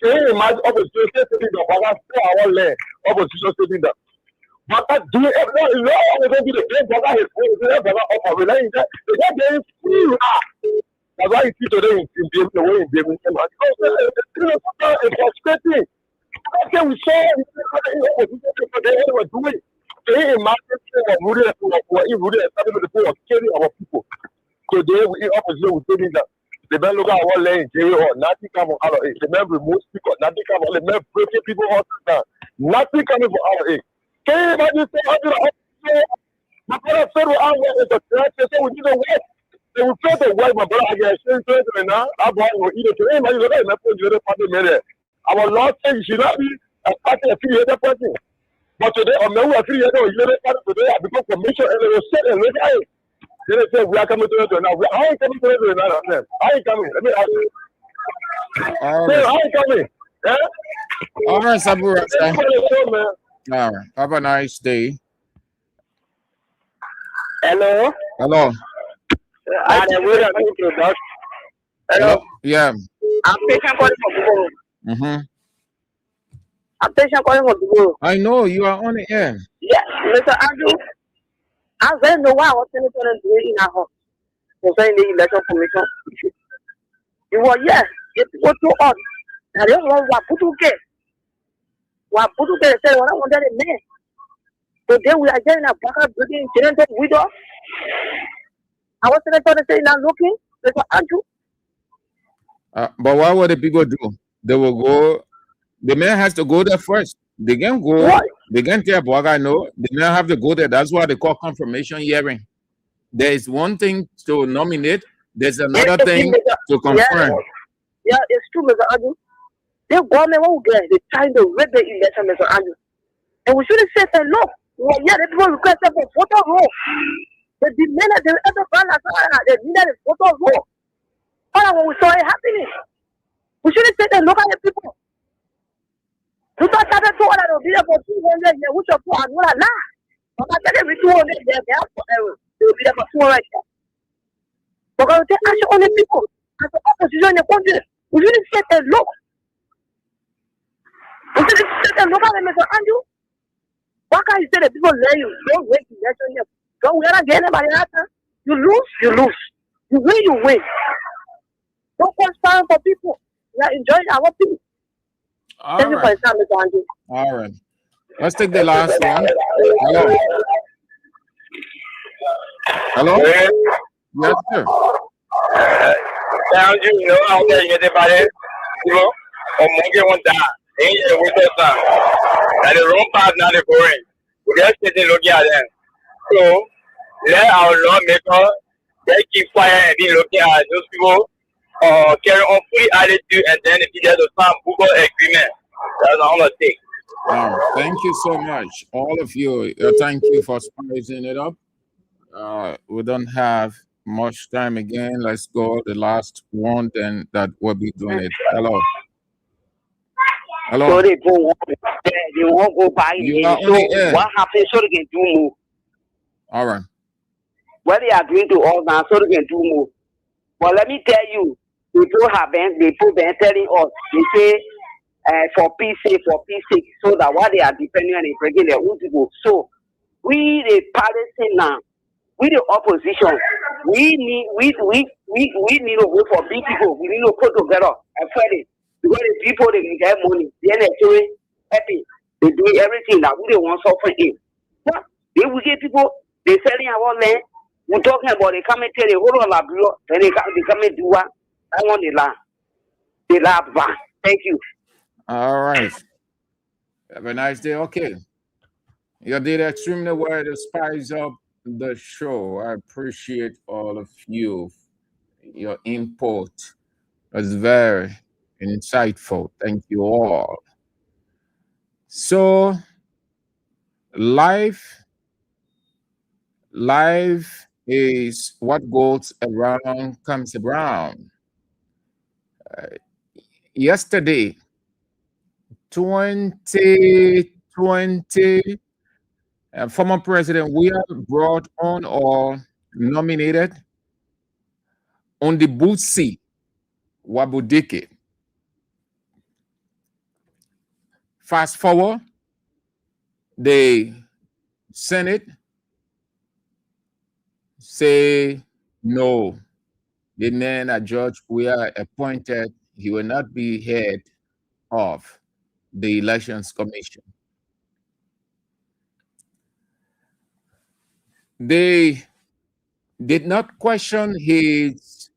Can you imagine opposition sitting there, but that's our land, opposition sitting there? But that do it, no, it's not only going to be the same brother, his brother offer, relying that they get getting free. That's why you see today in the way in Benin. It's frustrating. Okay, we saw they were doing. Can you imagine what Rudy started with the poor killing our people? Today we in opposition with saying that the men look at our land, or nothing come out of it. The men remove people, nothing come out of it. The men breaking people out down. Nothing coming from out of it. Can you imagine my brother said our work is a threat, so we need to work. They will try to work, my brother, I get a now. I'm going to eat it. Can you imagine the party made it? Our Lord said you should not be a party affiliated person. But today, on the affiliated or related party today, I become commission and they will set and look at it. Then they say, we are coming to it now. I ain't coming to it now. I ain't coming. Let me ask you. I ain't coming. Yeah? All right, Sabu Rasta. All right. Have a nice day. Hello. Hello. Hello. Yeah. I'm patient calling for Google. Mm-hmm. I'm patient calling for Google. I know you are on the air. Yes, Mr. Andrew. I don't know why I was saying it in our house. Concerning the election commission. You were yes, it's what too odd. I don't know what put to get. What put to get say what I wanted a man. Today we are getting a backup building generated widow. I was saying now looking, Mr. Andrew. But what would the people do? They will go. The man has to go there first. They can go. What? They can tell Boga no. The man have to go there. That's why they call confirmation hearing. There is one thing to nominate. There's another thing to confirm. Yeah, it's true, Mr. Andrew. The government won't get. They're trying to rig the election, Mr. Andrew. And we shouldn't say that no. Well, yeah, the people requested for photo roll. They demanded the other balance. They needed a photo roll. All when we saw it happening. We shouldn't say that look at the people. You thought that to all of them for 200 years, which are for another lie. But I tell you, 200 years, they will be there for 200 years. Because they action on the people. As the opposition in the country, we shouldn't say that look. We shouldn't say that look at them, Mr. Andrew. Why can't you say that people let you? Don't wait to election here. Don't wait again anybody after. You lose, you lose. You win, you win. Don't conspire for people. We are enjoying our people. Thank you for your time, Mr. Andrew. All right. Let's take the last one. Hello. Hello? Yes, sir. Now you know out there, anybody, you know, or monkey one down. Ain't the winter time. And the wrong part now the going. We just sitting looking at them. So let our lawmaker they keep quiet and be looking at those people carry on fully attitude and then if there's a some Google agreement. That's all I take. Thank you so much. All of you. Thank you for spicing it up. We don't have much time again. Let's go the last one, then that will be doing it. Hello. Hello. So they won't go back You again. are on So the air. what happens so they can do more? All right. What they are doing to us now so they can do more. But let me tell you, people been telling us, they say for peace sake, so that what they are depending on is breaking their own people. So we the party now, we the opposition, we need to vote for big people. We need to put together and fight it. Because the people they can get money, then they doing happy. They doing everything that we don't want suffering in. What? They will get people, they selling our land. We're talking about they come and tell you, hold on, then they come and do what? I want the land. They laugh back. Thank you. All right. Have a nice day. Okay. You did extremely well to spice up the show. I appreciate all of you. Your input was very insightful. Thank you all. So, life is what goes around comes around. Yesterday, 2020, former President Weah brought on or nominated on the Butsi Wabudike. Fast forward, the Senate say no. The man that Judge Weah appointed, he will not be head of the Elections Commission. They did not question his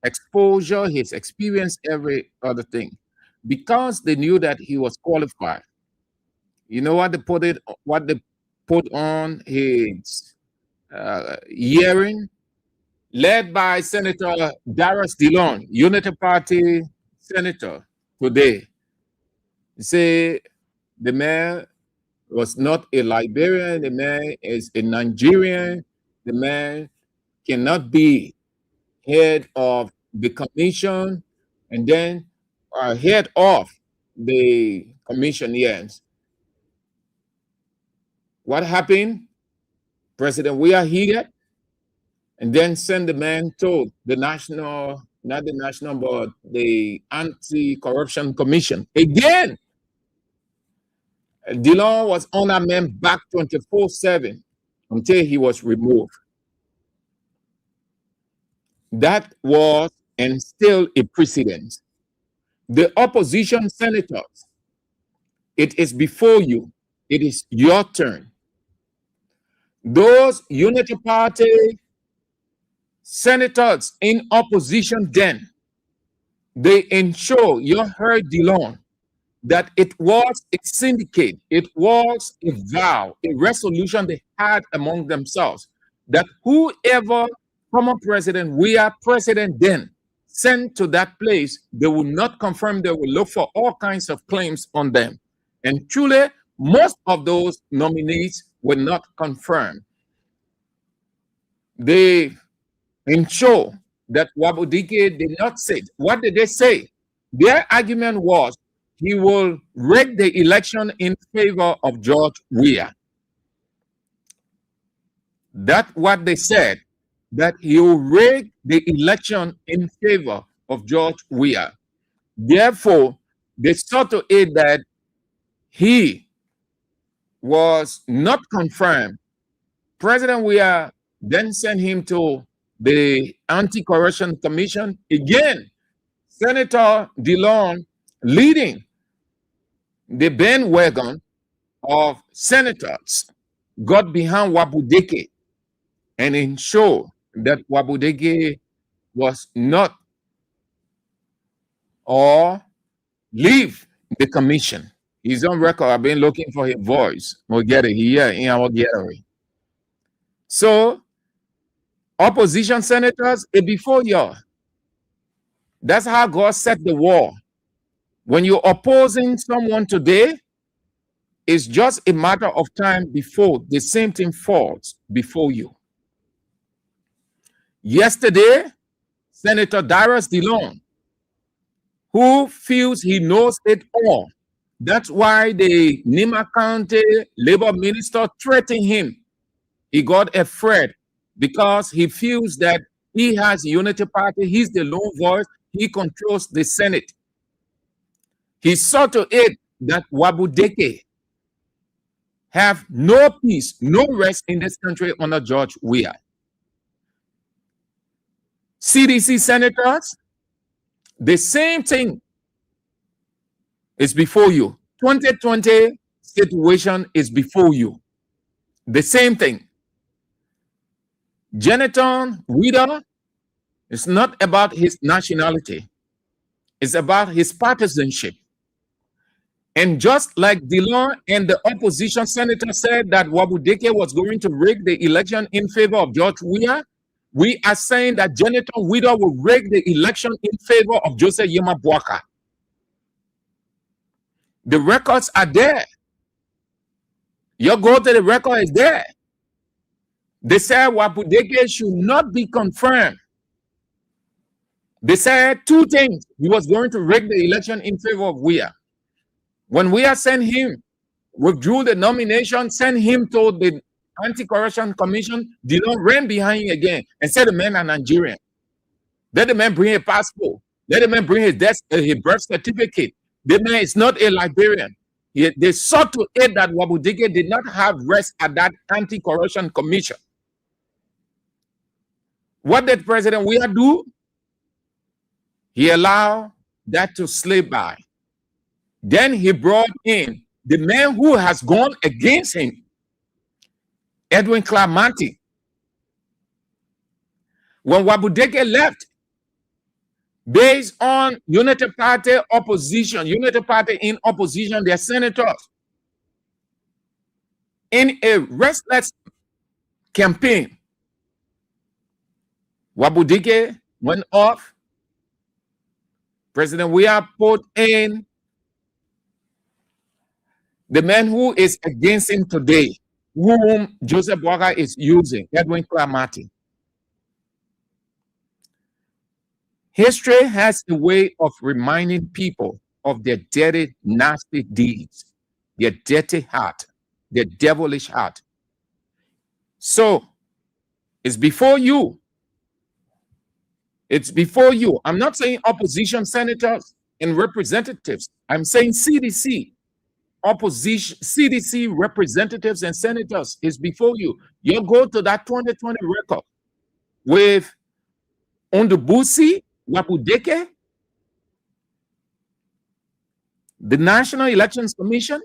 exposure, his experience, every other thing, because they knew that he was qualified. You know what they put on his hearing, led by Senator Darius Dillon, Unity Party senator today. Say the man was not a Liberian, the man is a Nigerian, the man cannot be head of the commission and then head of the commission. Yes. What happened? President Weah heated and then sent the man to the national, not the national, but the Anti-Corruption Commission. Again, Dillon was on that man back 24/7 until he was removed. That was and still a precedent. The opposition senators, it is before you. It is your turn. Those Unity Party senators in opposition then, they ensure you heard Dillon that it was a syndicate, it was a vow, a resolution they had among themselves that whoever former President Weah, president then, sent to that place, they will not confirm, they will look for all kinds of claims on them. And truly, most of those nominees were not confirmed. They ensure that Wabudike did not say. What did they say? Their argument was he will rig the election in favor of George Weah. That's what they said, that he will rig the election in favor of George Weah. Therefore, they saw to it that he was not confirmed. President Weah then sent him to the Anti-Corruption Commission. Again, Senator Dillon leading the bandwagon of senators got behind Wabudike and ensured that Wabudike was not or leave the commission. He's on record. I've been looking for his voice. We'll get it here in our gallery. So, opposition senators, before you, that's how God set the war. When you're opposing someone today, it's just a matter of time before the same thing falls before you. Yesterday, Senator Darius DeLong, who feels he knows it all. That's why the Nima County Labor Minister threatened him. He got afraid because he feels that he has a unity party. He's the lone voice. He controls the Senate. He saw to it that Wabudeke have no peace, no rest in this country under George Weah. CDC senators, the same thing is before you. 2020 situation is before you. The same thing. Jonathan Wieder, it's not about his nationality. It's about his partisanship. And just like DeLong and the opposition senator said that Wabudeke was going to rig the election in favor of George Weah, we are saying that Jonathan Wieder will rig the election in favor of Joseph Yema Boakai. The records are there. You go to the record, is there. They said Wabudeke should not be confirmed. They said two things. He was going to rig the election in favor of Weah. When Weah sent him, withdrew the nomination, sent him to the Anti-Corruption Commission, did not ran behind him again and said the man are Nigerian. Let the man bring a passport. Let the man bring his birth certificate. The man is not a Liberian. They saw to it that Wabudeke did not have rest at that Anti-Corruption Commission. What did President Weah do? He allowed that to slip by. Then he brought in the man who has gone against him, Edwin Clamati. When Wabudeke left, based on Unity Party opposition, Unity Party in opposition, their senators, in a restless campaign, Wabudeke went off. President Weah put in the man who is against him today, whom Joseph Boakai is using, Edwin Clamati. History has a way of reminding people of their dirty, nasty deeds, their dirty heart, their devilish heart. So, it's before you. It's before you. I'm not saying opposition senators and representatives. I'm saying CDC. Opposition, CDC representatives and senators is before you. You go to that 2020 record with Ondubusi, Wabudeke, the National Elections Commission,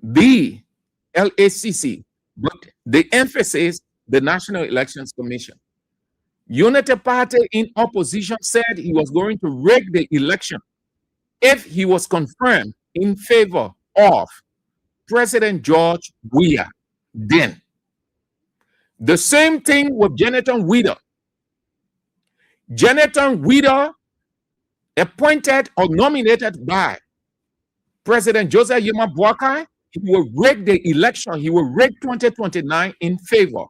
the LACC, but the emphasis, the National Elections Commission. Unity Party in opposition said he was going to rig the election if he was confirmed in favor of President George Weah. Then the same thing with Jonathan Wieder. Jonathan Wieder, appointed or nominated by President Joseph Yema Boakai, he will rig the election. He will rig 2029 in favor.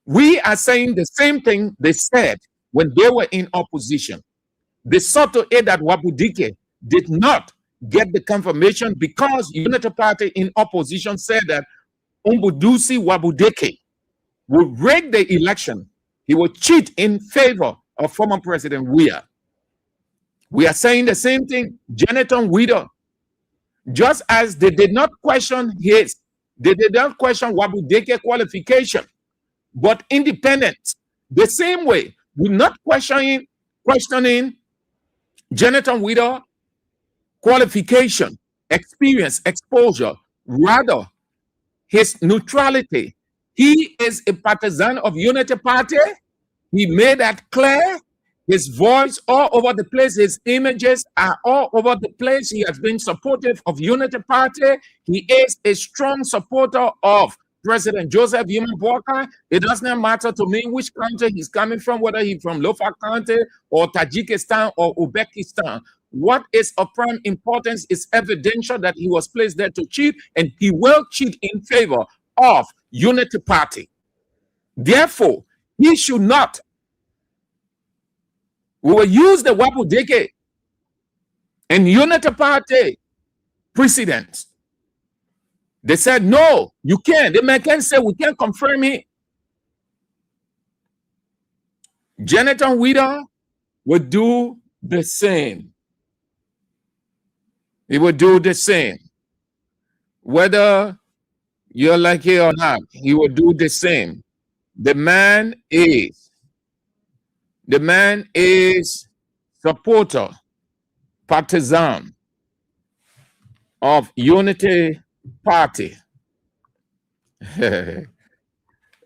We are saying the same thing they said when they were in opposition. They saw to it that Wabudeke did not get the confirmation because Unity Party in opposition said that Umbudusi Wabudeke will rig the election. He will cheat in favor of former President Weah. We are saying the same thing. Jonathan Wieder, just as they did not question Wabudeke qualification, but independence. The same way, we're not questioning Jonathan Wieder qualification, experience, exposure, rather his neutrality. He is a partisan of Unity Party. He made that clear. His voice all over the place, his images are all over the place. He has been supportive of Unity Party. He is a strong supporter of President Joseph Yema Boakai. It does not matter to me which country he's coming from, whether he's from Lofa County or Tajikistan or Uzbekistan. What is of prime importance is evidential that he was placed there to cheat, and he will cheat in favor of Unity Party. Therefore, He should not. We will use the Wabudike and Unity Party precedents. They said, no, you can't. The man can say, we can't confirm it. Jonathan Wieder would do the same. He would do the same. Whether you're like it or not, he would do the same. The man is supporter, partisan of Unity Party.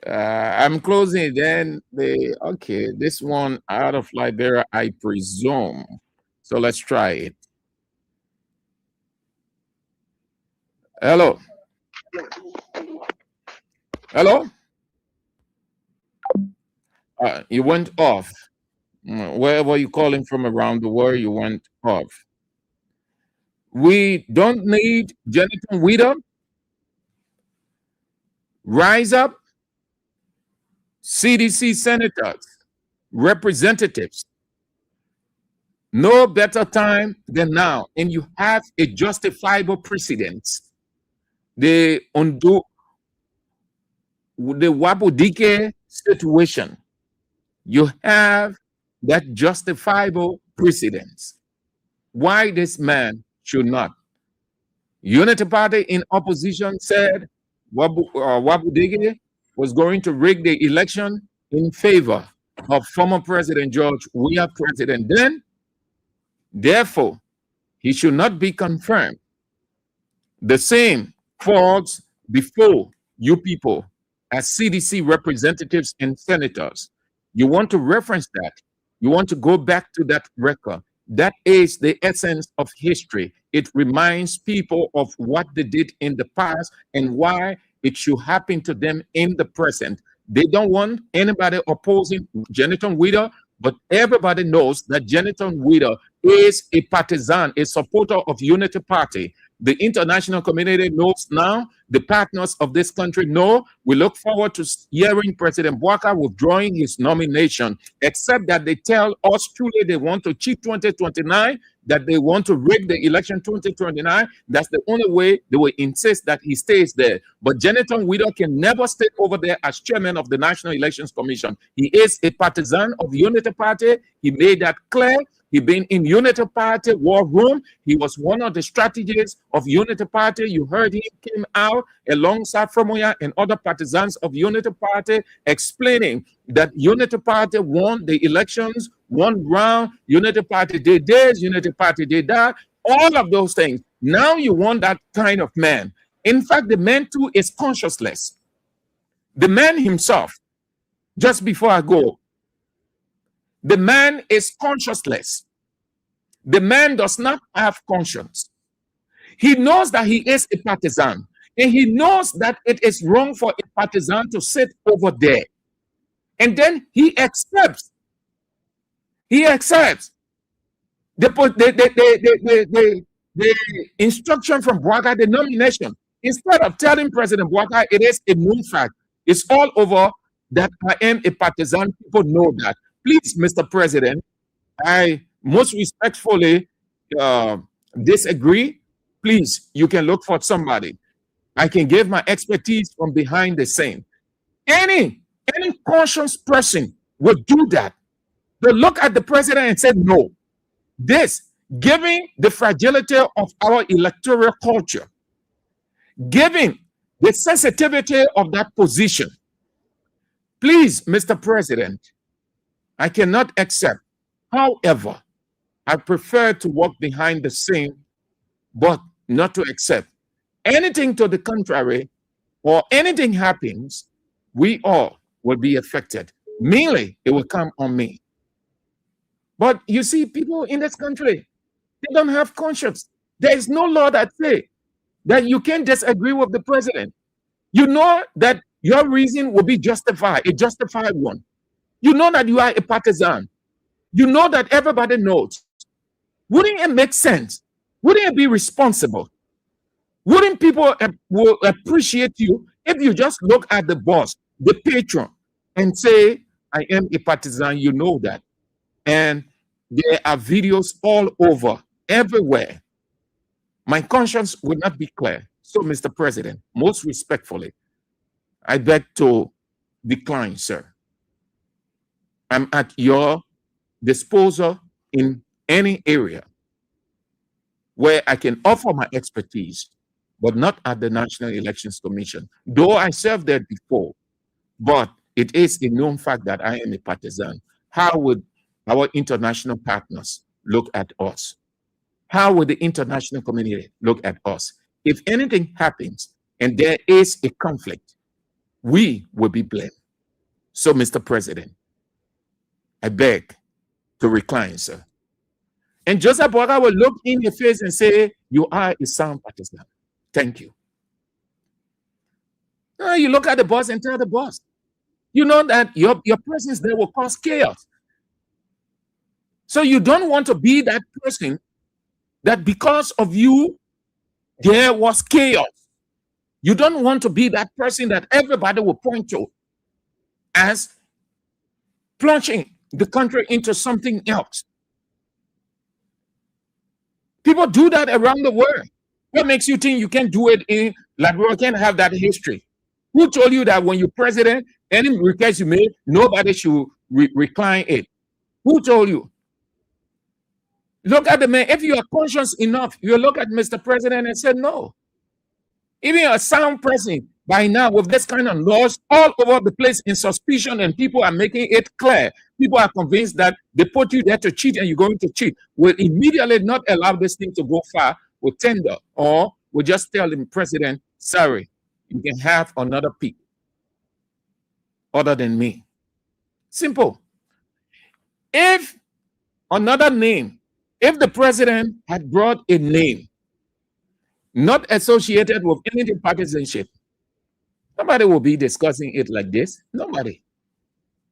I'm closing then. Okay, this one out of Liberia, I presume. So let's try it. Hello. Hello? You went off. Wherever you're calling from around the world, you went off. We don't need Jonathan Wieder. Rise up. CDC senators, representatives. No better time than now. And you have a justifiable precedent. They undo the Wabudike situation. You have that justifiable precedence. Why this man should not? Unity Party in opposition said Wabudike was going to rig the election in favor of former President George Weah, president then. Therefore, he should not be confirmed. The same falls before you people as CDC representatives and senators. You want to reference that. You want to go back to that record. That is the essence of history. It reminds people of what they did in the past and why it should happen to them in the present. They don't want anybody opposing Jonathan Wieder, but everybody knows that Jonathan Wieder is a partisan, a supporter of Unity Party. The international community knows now, the partners of this country know. We look forward to hearing President Bouaka withdrawing his nomination, except that they tell us truly they want to cheat 2029, that they want to rig the election 2029. That's the only way they will insist that he stays there. But Jonathan Wieder can never stay over there as chairman of the National Elections Commission. He is a partisan of the Unity Party. He made that clear. He been in Unity Party war room. He was one of the strategists of Unity Party. You heard him came out alongside Fromoya and other partisans of Unity Party explaining that Unity Party won the elections, one round. Unity Party did this, Unity Party did that, all of those things. Now you want that kind of man. In fact, the man too is conscienceless. The man himself, just before I go, the man is conscienceless. The man does not have conscience. He knows that he is a partisan, and he knows that it is wrong for a partisan to sit over there. And then he accepts. He accepts the instruction from Bouaka, the nomination. Instead of telling President Bouaka it is a known fact, it's all over that I am a partisan. People know that. Please, Mr. President, I most respectfully disagree. Please, you can look for somebody. I can give my expertise from behind the scene. Any conscious person would do that. They look at the president and say, no. This, given the fragility of our electoral culture, given the sensitivity of that position, please, Mr. President, I cannot accept. However, I prefer to walk behind the scene, but not to accept anything to the contrary, or anything happens, we all will be affected. Mainly, it will come on me. But you see, people in this country, they don't have conscience. There is no law that says that you can disagree with the president. You know that your reason will be justified, a justified one. You know that you are a partisan. You know that everybody knows. Wouldn't it make sense? Wouldn't it be responsible? Wouldn't people will appreciate you if you just look at the boss, the patron, and say, I am a partisan, you know that. And there are videos all over, everywhere. My conscience will not be clear. So, Mr. President, most respectfully, I beg to decline, sir. I'm at your disposal in any area where I can offer my expertise, but not at the National Elections Commission. Though I served there before, but it is a known fact that I am a partisan. How would our international partners look at us? How would the international community look at us? If anything happens and there is a conflict, we will be blamed. So, Mr. President, I beg to recline, sir. And Joseph Boaga will look in your face and say, you are a sound partisan. Thank you. You look at the boss and tell the boss, you know that your presence there will cause chaos. So you don't want to be that person that because of you, there was chaos. You don't want to be that person that everybody will point to as plunging the country into something else. People do that around the world. What makes you think you can do it in Liberia? Can't have that history? Who told you that when you're president, any request you make, nobody should recline it? Who told you? Look at the man. If you are conscious enough, you look at Mr. President and say, no. Even a sound president, by now, with this kind of laws all over the place in suspicion, and people are making it clear, people are convinced that they put you there to cheat and you're going to cheat, will immediately not allow this thing to go far with tender, or will just tell the president, sorry, you can have another pick other than me. Simple. If another name, if the president had brought a name not associated with anything partisanship, nobody will be discussing it like this. Nobody.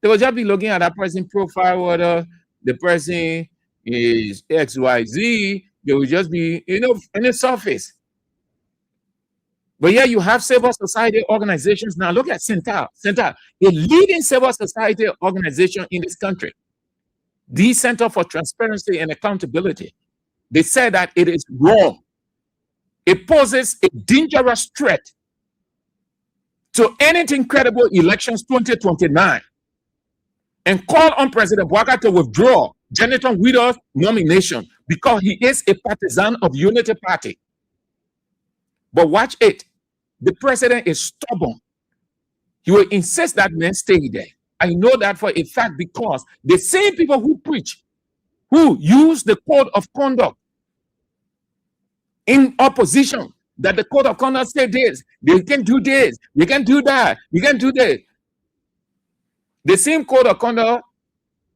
They will just be looking at that person's profile, whether the person is XYZ. They will just be, in the surface. But yeah, you have civil society organizations. Now look at Center, a leading civil society organization in this country. The Center for Transparency and Accountability. They say that it is wrong. It poses a dangerous threat to anything credible elections 2029, and call on President Boaga to withdraw Jonathan Widow's nomination because he is a partisan of Unity Party. But watch it. The president is stubborn. He will insist that men stay there. I know that for a fact because the same people who preach, who use the code of conduct in opposition, that the code of conduct says this, they can do this, you can do that, you can do this. The same code of conduct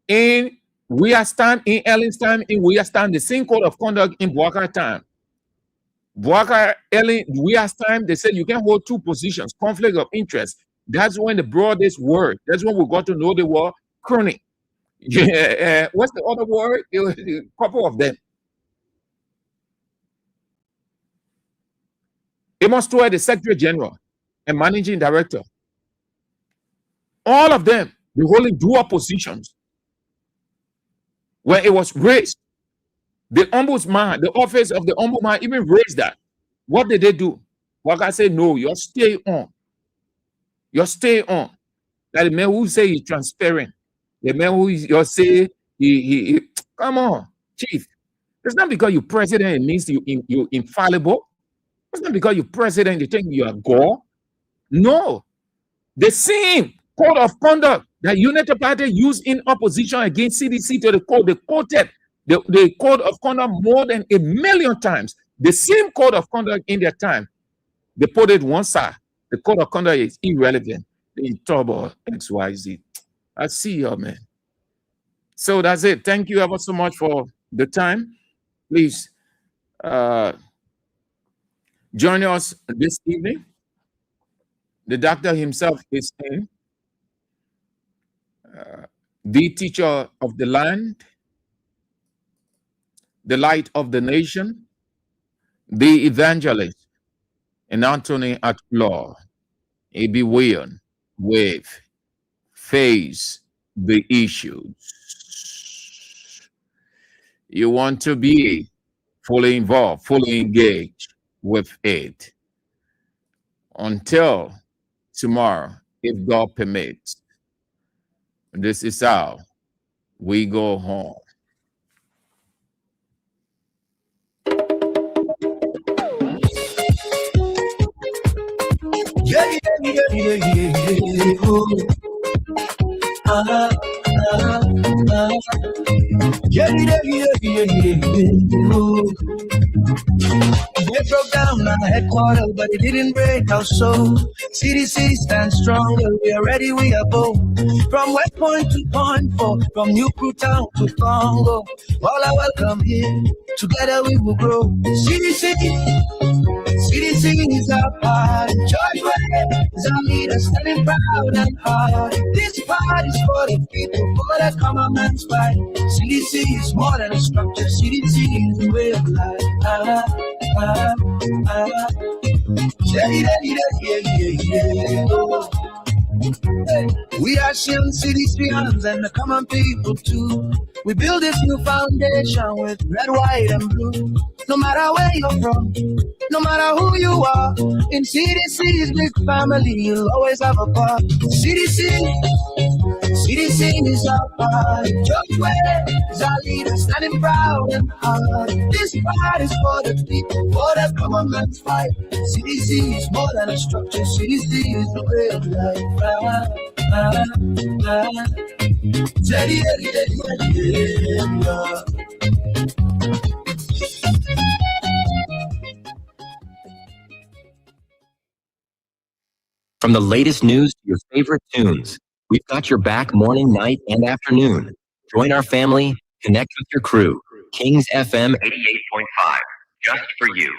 in We Are Stand, in Ellen's time, in We Are Stand, the same code of conduct in Boaga time. Boaga, Ellen, We Are Stand, they said you can hold two positions, conflict of interest. That's when they brought this word. That's when we got to know the word crony. Yeah, what's the other word? A couple of them. Amos Toy, the Secretary General and Managing Director. All of them, they holding dual positions. When it was raised, the ombudsman, the office of the ombudsman even raised that. What did they do? Boaga said, no, you stay on. You stay on. That the man who say he's transparent, the man who you say he come on, chief. It's not because you're president, it means you're infallible. It's not because you're president, you think you are God. No. The same code of conduct that Unity Party used in opposition against CDC to the code, they quoted the code of conduct more than 1 million times. The same code of conduct in their time, they put it one side. The code of conduct is irrelevant. They talk about XYZ. I see you, man. So that's it. Thank you ever so much for the time. Please join us this evening. The doctor himself is in. The teacher of the land, the light of the nation, the evangelist, and Anthony Outlaw, A.B. William, Wave, Phase, the issues. You want to be fully involved, fully engaged with it until tomorrow, if God permits. This is how we go home. Yeah. Oh. Yeah. Oh. They broke down our headquarters, but it didn't break our soul. CDC stands stronger. We are ready, we are bold. From West Point to Point 4, from New Crew Town to Congo. All are welcome here. Together we will grow. CDC is our part. George Way is our leader, standing proud and hard. This part is for the people, for the common man's fight. CDC is more than a structure. CDC is the way of life. Yeah. Oh. Hey. We are sharing CDCians and the common people too. We build this new foundation with red, white, and blue. No matter where you're from, no matter who you are, in CDC's big family, you'll always have a part. CDC is our part. George Way is our leader, standing proud and hard. This part is for the people, for the common man's fight. CDC is more than a structure. CDC is the way of life. From the latest news to your favorite tunes, we've got your back morning, night, and afternoon. Join our family, connect with your crew. Kings FM 88.5, just for you.